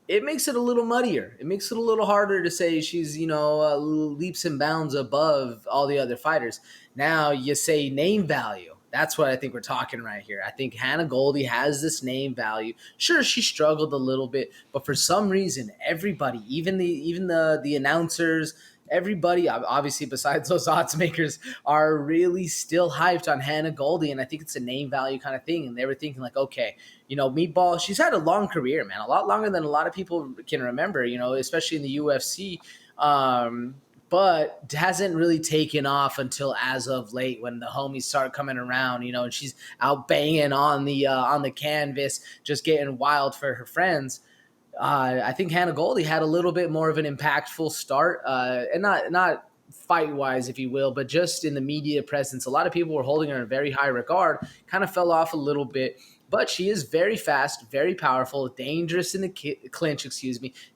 it makes it a little muddier. It makes it a little harder to say she's, leaps and bounds above all the other fighters. Now you say name value. That's what I think we're talking right here. I think Hannah Goldy has this name value. Sure, she struggled a little bit, but for some reason, everybody, even the announcers, everybody, obviously besides those odds makers, are really still hyped on Hannah Goldy, and I think it's a name value kind of thing. And they were thinking like, okay, Meatball, she's had a long career, man, a lot longer than a lot of people can remember, especially in the UFC, but hasn't really taken off until as of late when the homies start coming around, and she's out banging on the canvas, just getting wild for her friends. I think Hannah Goldy had a little bit more of an impactful start, and not fight-wise, if you will, but just in the media presence. A lot of people were holding her in very high regard, kind of fell off a little bit, but she is very fast, very powerful, dangerous in the clinch,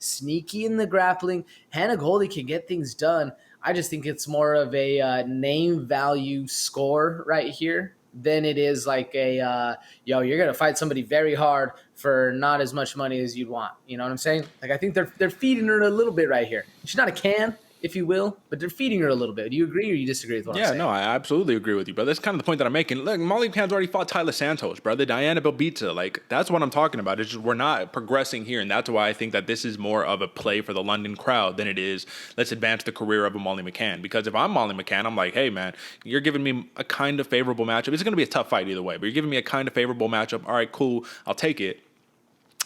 sneaky in the grappling. Hannah Goldy can get things done. I just think it's more of a name value score right here than it is like a, you're going to fight somebody very hard for not as much money as you'd want. You know what I'm saying? Like, I think they're feeding her a little bit right here. She's not a can, if you will, but they're feeding her a little bit. Do you agree or you disagree with what I'm saying? Yeah, no, I absolutely agree with you, bro. That's kind of the point that I'm making. Look, Molly McCann's already fought Tyler Santos, brother. Diana Belbita. Like, that's what I'm talking about. It's just we're not progressing here, and that's why I think that this is more of a play for the London crowd than it is let's advance the career of a Molly McCann. Because if I'm Molly McCann, I'm like, hey, man, you're giving me a kind of favorable matchup. It's going to be a tough fight either way, but you're giving me a kind of favorable matchup. All right, cool. I'll take it.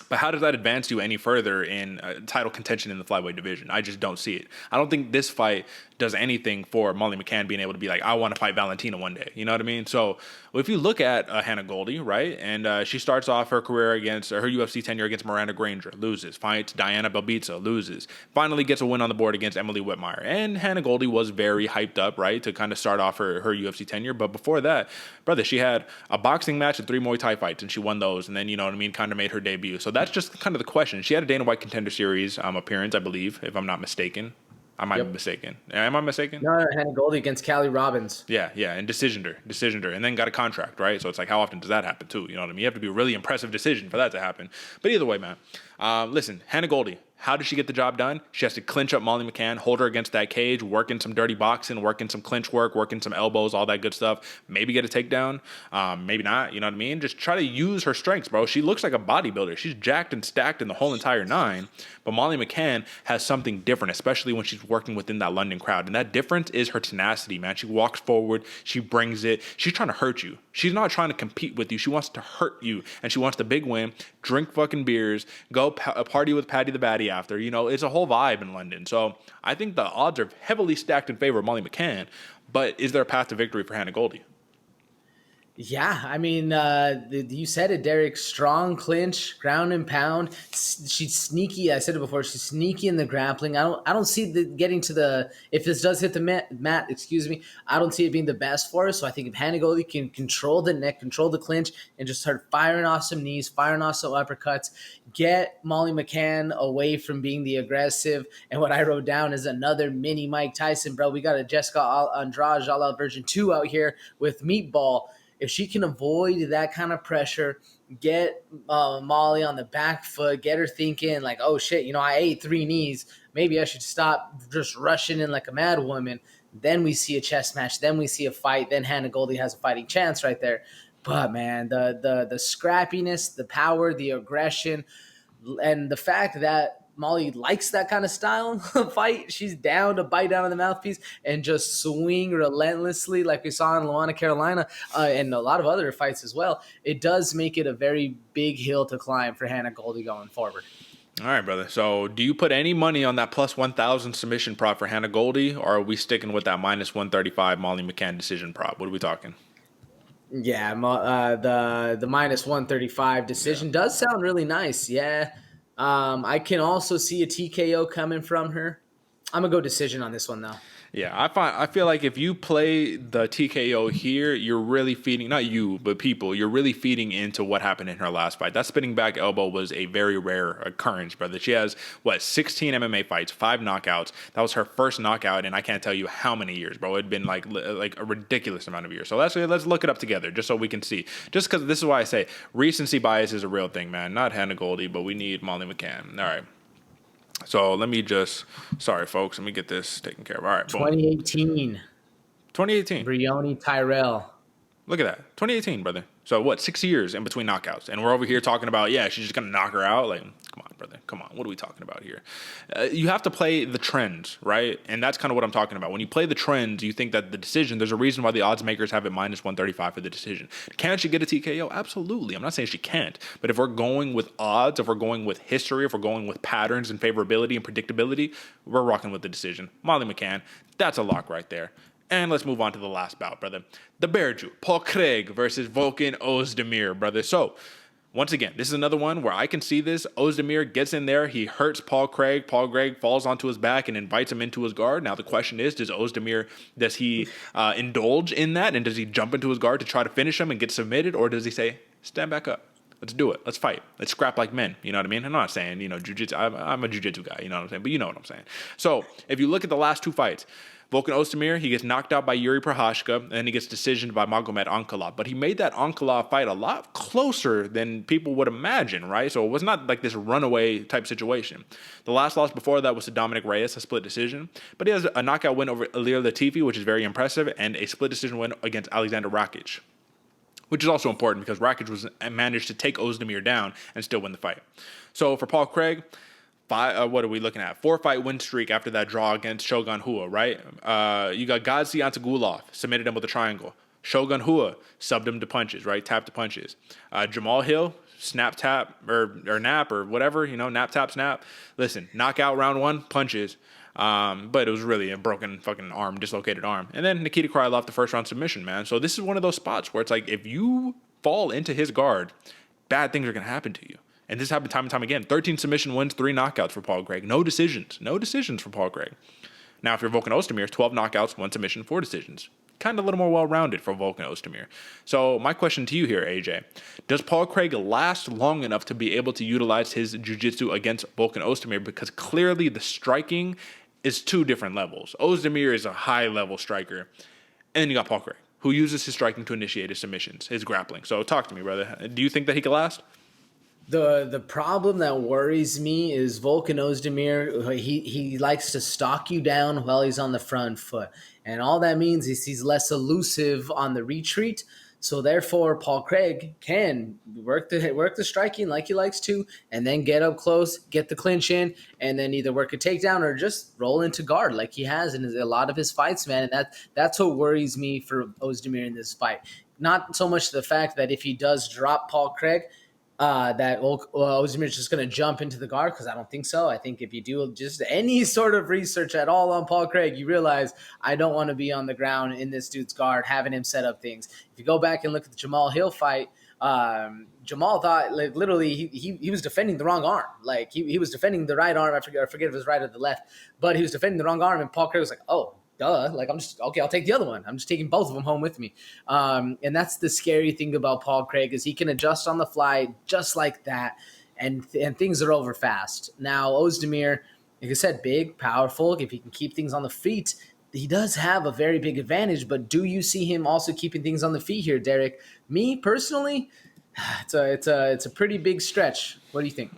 But how does that advance you any further in title contention in the flyweight division? I just don't see it. I don't think this fight does anything for Molly McCann being able to be like, I want to fight Valentina one day. You know what I mean? So if you look at Hannah Goldy, right, and she starts off her career against her UFC tenure against Miranda Granger, loses, fights Diana Belbita, loses, finally gets a win on the board against Emily Whitmire. And Hannah Goldy was very hyped up, right, to kind of start off her UFC tenure. But before that, brother, she had a boxing match and 3 Muay Thai fights, and she won those. And then, you know what I mean, kind of made her debut. So that's just kind of the question. She had a Dana White Contender Series appearance, I believe, if I'm not mistaken. I might be mistaken. Am I mistaken? No, Hannah Goldy against Callie Robbins. Yeah, and decisioned her, and then got a contract, right? So it's like, how often does that happen too? You know what I mean? You have to be a really impressive decision for that to happen. But either way, man, listen, Hannah Goldy, how does she get the job done? She has to clinch up Molly McCann, hold her against that cage, work in some dirty boxing, work in some clinch work, work in some elbows, all that good stuff. Maybe get a takedown, maybe not, you know what I mean? Just try to use her strengths, bro. She looks like a bodybuilder. She's jacked and stacked in the whole entire 9. But Molly McCann has something different, especially when she's working within that London crowd. And that difference is her tenacity, man. She walks forward. She brings it. She's trying to hurt you. She's not trying to compete with you. She wants to hurt you. And she wants the big win, drink fucking beers, go party with Paddy the Baddy after. You know, it's a whole vibe in London. So I think the odds are heavily stacked in favor of Molly McCann. But is there a path to victory for Hannah Goldy? Yeah, I mean, you said it, Derick. Strong clinch, ground and pound. She's sneaky. I said it before. She's sneaky in the grappling. I don't see the getting to the. If this does hit the mat, excuse me, I don't see it being the best for her. So I think if Hannah Goldy can control the neck, control the clinch, and just start firing off some knees, firing off some uppercuts, get Molly McCann away from being the aggressive. And what I wrote down is another mini Mike Tyson, bro. We got a Jessica Andrade all out version 2 out here with Meatball. If she can avoid that kind of pressure, get Molly on the back foot, get her thinking like, oh shit, you know, I ate 3 knees. Maybe I should stop just rushing in like a mad woman. Then we see a chess match. Then we see a fight. Then Hannah Goldy has a fighting chance right there. But man, the scrappiness, the power, the aggression, and the fact that Molly likes that kind of style of fight. She's down to bite down on the mouthpiece and just swing relentlessly like we saw in Luana, Carolina, and a lot of other fights as well. It does make it a very big hill to climb for Hannah Goldy going forward. All right, brother. So do you put any money on that plus 1,000 submission prop for Hannah Goldy, or are we sticking with that minus 135 Molly McCann decision prop? What are we talking? Yeah, the minus 135 decision does sound really nice. Yeah. I can also see a TKO coming from her. I'm going to go decision on this one, though. Yeah, I feel like if you play the TKO here, you're really feeding, not you, but people, you're really feeding into what happened in her last fight. That spinning back elbow was a very rare occurrence, brother. She has, 16 MMA fights, 5 knockouts. That was her first knockout, and I can't tell you how many years, bro. It'd been like a ridiculous amount of years. So let's look it up together just so we can see. Just because this is why I say recency bias is a real thing, man. Not Hannah Goldy, but we need Molly McCann. All right. So let me sorry, folks, let me get this taken care of. All right, boom. 2018. Brioni Tyrell. Look at that. 2018, brother. So 6 years in between knockouts. And we're over here talking about, she's just going to knock her out. Like, come on, brother. Come on. What are we talking about here? You have to play the trends, right? And that's kind of what I'm talking about. When you play the trends, you think that the decision, there's a reason why the odds makers have it minus 135 for the decision. Can she get a TKO? Absolutely. I'm not saying she can't. But if we're going with odds, if we're going with history, if we're going with patterns and favorability and predictability, we're rocking with the decision. Molly McCann, that's a lock right there. And let's move on to the last bout, brother. The Bear Jew, Paul Craig versus Volkan Oezdemir, brother. So, once again, this is another one where I can see this. Oezdemir gets in there. He hurts Paul Craig. Paul Craig falls onto his back and invites him into his guard. Now, the question is, does he indulge in that? And does he jump into his guard to try to finish him and get submitted? Or does he say, stand back up? Let's do it. Let's fight. Let's scrap like men. You know what I mean? I'm not saying, jiu-jitsu. I'm a jiu-jitsu guy. You know what I'm saying? But you know what I'm saying. So, if you look at the last 2 fights, Volkan Oezdemir, he gets knocked out by Yuri Prohashka, and then he gets decisioned by Magomed Ankalaev. But he made that Ankalaev fight a lot closer than people would imagine, right? So it was not like this runaway type situation. The last loss before that was to Dominic Reyes, a split decision. But he has a knockout win over Ilir Latifi, which is very impressive, and a split decision win against Alexander Rakic, which is also important because Rakic managed to take Oezdemir down and still win the fight. So for Paul Craig, what are we looking at? 4-fight win streak after that draw against Shogun Rua, right? You got Gadzhi Antagulov, submitted him with a triangle. Shogun Rua subbed him to punches, right? Tap to punches. Jamal Hill, snap tap or nap or whatever, nap tap snap. Listen, knockout round 1, punches. But it was really a broken fucking arm, dislocated arm. And then Nikita Krylov, the first round submission, man. So this is one of those spots where it's like if you fall into his guard, bad things are going to happen to you. And this happened time and time again. 13 submission wins, 3 knockouts for Paul Craig. No decisions for Paul Craig. Now, if you're Volkan Oezdemir, 12 knockouts, 1 submission, 4 decisions. kind of a little more well-rounded for Volkan Oezdemir. So my question to you here, AJ, does Paul Craig last long enough to be able to utilize his jiu-jitsu against Volkan Oezdemir? Because clearly the striking is two different levels. Oezdemir is a high-level striker, and then you got Paul Craig, who uses his striking to initiate his submissions, his grappling. So talk to me, brother. Do you think that he can last? The problem that worries me is Volkan Oezdemir. He likes to stalk you down while he's on the front foot, and all that means is he's less elusive on the retreat. So therefore, Paul Craig can work the striking like he likes to, and then get up close, get the clinch in, and then either work a takedown or just roll into guard like he has in a lot of his fights, man. And that's what worries me for Oezdemir in this fight. Not so much the fact that if he does drop Paul Craig, that Oezdemir is just going to jump into the guard, because I don't think so. I think if you do just any sort of research at all on Paul Craig, you realize I don't want to be on the ground in this dude's guard, having him set up things. If you go back and look at the Jamal Hill fight, Jamal thought, like, literally he was defending the wrong arm. Like he was defending the right arm. I forget if it was right or the left, but he was defending the wrong arm, and Paul Craig was like, oh, duh, like I'll take the other one. I'm just taking both of them home with me. And that's the scary thing about Paul Craig, is he can adjust on the fly just like that, and things are over fast. Now, Oezdemir, like I said, big, powerful. If he can keep things on the feet, he does have a very big advantage, but do you see him also keeping things on the feet here, Derick? Me, personally, it's a pretty big stretch. What do you think?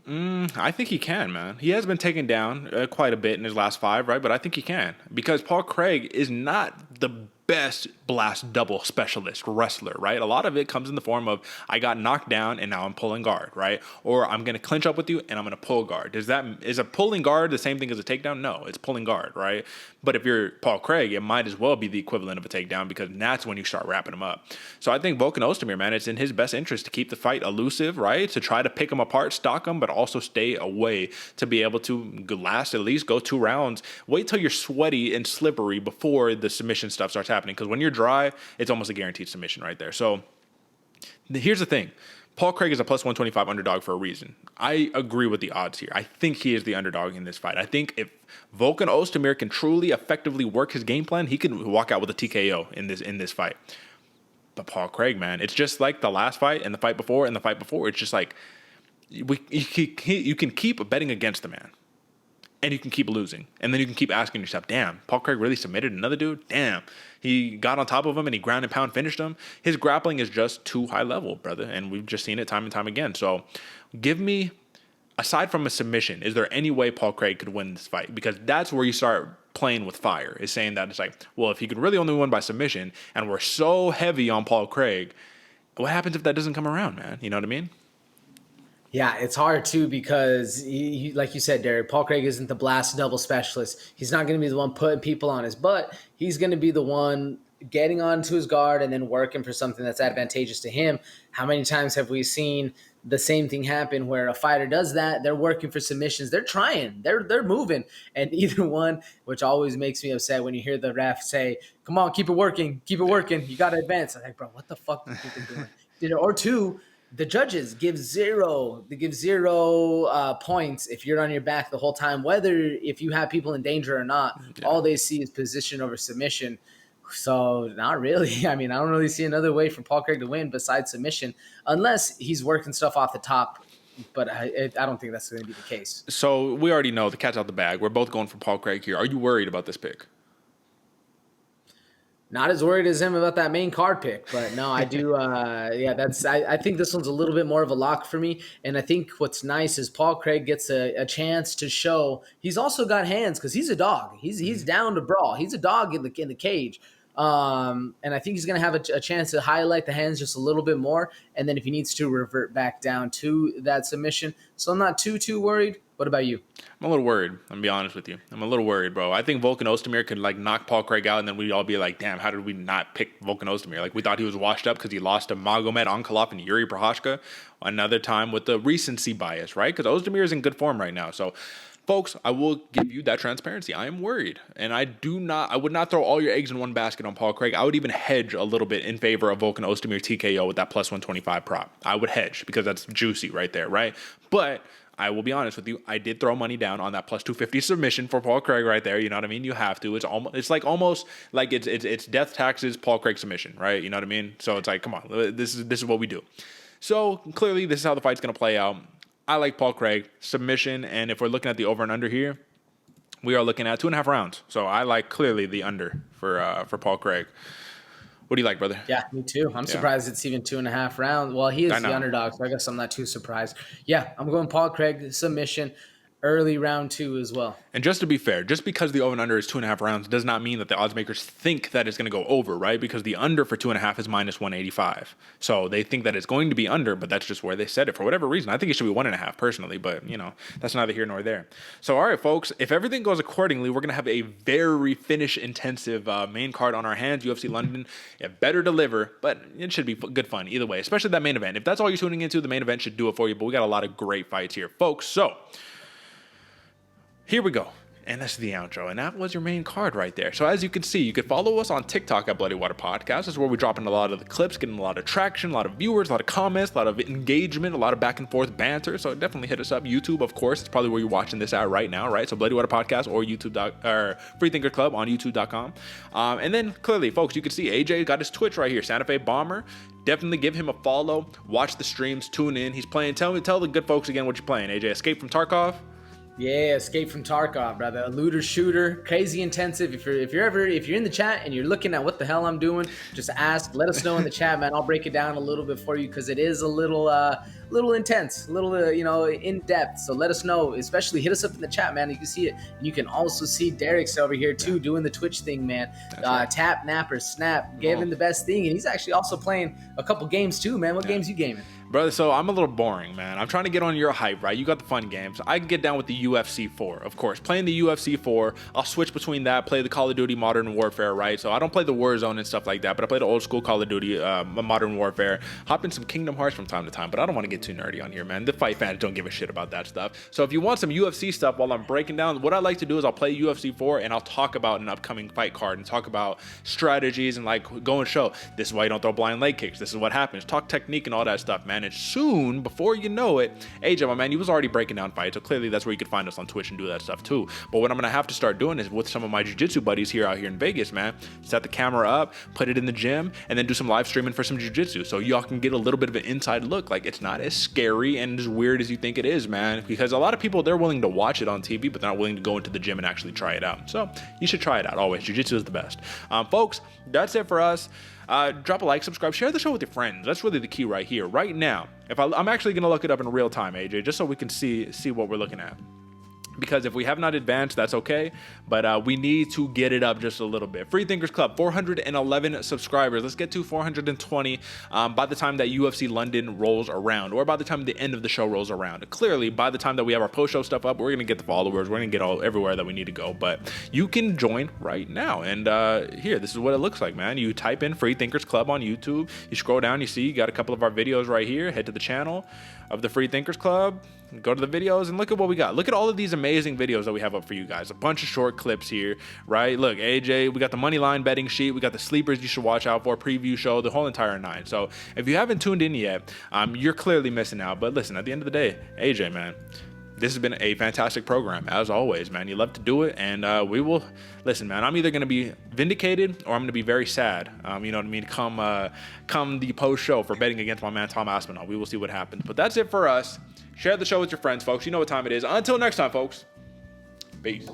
I think he can, man. He has been taken down quite a bit in his last 5, right? But I think he can, because Paul Craig is not the best blast double specialist wrestler, right? A lot of it comes in the form of, I got knocked down and now I'm pulling guard, right? Or I'm going to clinch up with you and I'm going to pull guard. Is a pulling guard the same thing as a takedown? No, it's pulling guard, right? But if you're Paul Craig, it might as well be the equivalent of a takedown, because that's when you start wrapping him up. So I think Volkan Oezdemir, man, it's in his best interest to keep the fight elusive, right? To try to pick him apart, stalk him, but also stay away to be able to last at least go 2 rounds. Wait till you're sweaty and slippery before the submission stuff starts happening, because when you're dry, it's almost a guaranteed submission right there. So here's the thing. Paul Craig is a plus 125 underdog for a reason. I agree with the odds here. I think he is the underdog in this fight. I think if Volkan Oezdemir can truly effectively work his game plan, he can walk out with a TKO in this fight. But Paul Craig, man, it's just like the last fight and the fight before and the fight before. It's just like you can keep betting against the man, and you can keep losing. And then you can keep asking yourself, damn, Paul Craig really submitted another dude? Damn. He got on top of him and he ground and pound finished him. His grappling is just too high level, brother. And we've just seen it time and time again. So give me, aside from a submission, is there any way Paul Craig could win this fight? Because that's where you start playing with fire, is saying that it's like, well, if he could really only win by submission and we're so heavy on Paul Craig, what happens if that doesn't come around, man? You know what I mean? Yeah, it's hard too, because like you said, Derick, Paul Craig isn't the blast double specialist. He's not going to be the one putting people on his butt. He's going to be the one getting onto his guard and then working for something that's advantageous to him. How many times have we seen the same thing happen where a fighter does that? They're working for submissions. They're trying. They're moving. And either one, which always makes me upset when you hear the ref say, come on, keep it working. Keep it working. You got to advance. I'm like, bro, what the fuck are people doing? Or two, the judges give zero points if you're on your back the whole time, whether if you have people in danger or not. Yeah. All they see is position over submission. So not really. I mean, I don't really see another way for Paul Craig to win besides submission, unless he's working stuff off the top. But I don't think that's going to be the case. So we already know the cat's out the bag. We're both going for Paul Craig here. Are you worried about this pick? Not as worried as him about that main card pick, but no, I do. I think this one's a little bit more of a lock for me. And I think what's nice is Paul Craig gets a chance to show he's also got hands, because he's a dog. He's down to brawl. He's a dog in the cage. And I think he's going to have a chance to highlight the hands just a little bit more. And then if he needs to, revert back down to that submission. So I'm not too worried. What about you? I'm a little worried. I'm going to be honest with you. I'm a little worried, bro. I think Volkan Oezdemir could knock Paul Craig out, and then we'd all be like, damn, how did we not pick Volkan Oezdemir? Like, we thought he was washed up because he lost to Magomed Ankalaev and Yuri Prochazka. Another time with the recency bias, right? Because Oezdemir is in good form right now. So, folks, I will give you that transparency. I am worried, and I would not throw all your eggs in one basket on Paul Craig. I would even hedge a little bit in favor of Volkan Oezdemir TKO with that plus 125 prop. I would hedge, because that's juicy right there, right? But I will be honest with you. I did throw money down on that plus 250 submission for Paul Craig right there. You know what I mean? You have to. It's almost like it's death taxes Paul Craig submission, right? You know what I mean? So it's like, come on, this is what we do. So clearly, this is how the fight's gonna play out. I like Paul Craig submission, and if we're looking at the over and under here, we are looking at 2.5 rounds. So I like clearly the under for Paul Craig. What do you like, brother? Yeah, me too. I'm surprised it's even 2.5 rounds. Well, he is the underdog, so I guess I'm not too surprised. Yeah, I'm going Paul Craig submission, early round 2 as well. And just to be fair, just because the over and under is 2.5 rounds does not mean that the odds makers think that it's going to go over, right? Because the under for 2.5 is minus 185. So they think that it's going to be under, but that's just where they set it for whatever reason. I think it should be 1.5 personally, but that's neither here nor there. So, all right, folks, if everything goes accordingly, we're going to have a very finish intensive main card on our hands. UFC London, it better deliver, but it should be good fun either way, especially that main event. If that's all you're tuning into, the main event should do it for you, but we got a lot of great fights here, folks. So, here we go. And that's the outro. And that was your main card right there. So as you can see, you can follow us on TikTok at Bloody Water Podcast. This is where we drop in a lot of the clips, getting a lot of traction, a lot of viewers, a lot of comments, a lot of engagement, a lot of back and forth banter. So definitely hit us up. YouTube, of course, it's probably where you're watching this at right now, right? So Bloody Water Podcast or or Free Thinker Club on YouTube.com. And then clearly, folks, you can see AJ got his Twitch right here, Santa Fe Bomber. Definitely give him a follow. Watch the streams. Tune in. He's playing. Tell the good folks again what you're playing, AJ. Escape from Tarkov. Yeah, Escape from Tarkov, brother. A looter shooter, crazy intensive. If you're in the chat and you're looking at what the hell I'm doing, just ask. Let us know in the chat, man. I'll break it down a little bit for you because it is a little intense, a little in depth. So let us know. Especially hit us up in the chat, man. You can see it. And you can also see Derick's over here too, doing the Twitch thing, man. Right. Tap, napper, snap, gave him the best thing, and he's actually also playing a couple games too, man. What games you gaming? Brother, so I'm a little boring, man. I'm trying to get on your hype, right? You got the fun games. I can get down with the UFC 4, of course. Playing the UFC 4, I'll switch between that, play the Call of Duty Modern Warfare, right? So I don't play the Warzone and stuff like that, but I play the old school Call of Duty Modern Warfare. Hop in some Kingdom Hearts from time to time, but I don't want to get too nerdy on here, man. The fight fans don't give a shit about that stuff. So if you want some UFC stuff while I'm breaking down, what I like to do is I'll play UFC 4 and I'll talk about an upcoming fight card and talk about strategies and like go and show this is why you don't throw blind leg kicks. This is what happens. Talk technique and all that stuff, man. And soon, before you know it, AJ, my man, you was already breaking down fights, so clearly that's where you could find us on Twitch and do that stuff too. But what I'm gonna have to start doing is with some of my jiu-jitsu buddies out here in Vegas, man, set the camera up, put it in the gym, and then do some live streaming for some jiu-jitsu, so y'all can get a little bit of an inside look. Like, it's not as scary and as weird as you think it is, man, because a lot of people, they're willing to watch it on TV, but they're not willing to go into the gym and actually try it out. So you should try it out always. Jiu-jitsu is the best. Folks, that's it for us. Drop a like, subscribe, share the show with your friends. That's really the key right here, right now. I'm actually going to look it up in real time, AJ, just so we can see what we're looking at. Because if we have not advanced, that's okay. But we need to get it up just a little bit. Free Thinkers Club, 411 subscribers. Let's get to 420 by the time that UFC London rolls around, or by the time the end of the show rolls around. Clearly, by the time that we have our post-show stuff up, we're going to get the followers. We're going to get everywhere that we need to go. But you can join right now. And here, this is what it looks like, man. You type in Free Thinkers Club on YouTube. You scroll down, you see you got a couple of our videos right here. Head to the channel of the Free Thinkers Club. Go to the videos and look at what we got. Look at all of these amazing videos that we have up for you guys. A bunch of short clips here, right? Look, AJ, we got the money line betting sheet. We got the sleepers you should watch out for, preview show, the whole entire nine. So if you haven't tuned in yet, you're clearly missing out. But listen, at the end of the day, AJ, man, this has been a fantastic program, as always, man. You love to do it, and we will... Listen, man, I'm either going to be vindicated or I'm going to be very sad, you know what I mean, come the post-show for betting against my man Tom Aspinall. We will see what happens. But that's it for us. Share the show with your friends, folks. You know what time it is. Until next time, folks. Peace.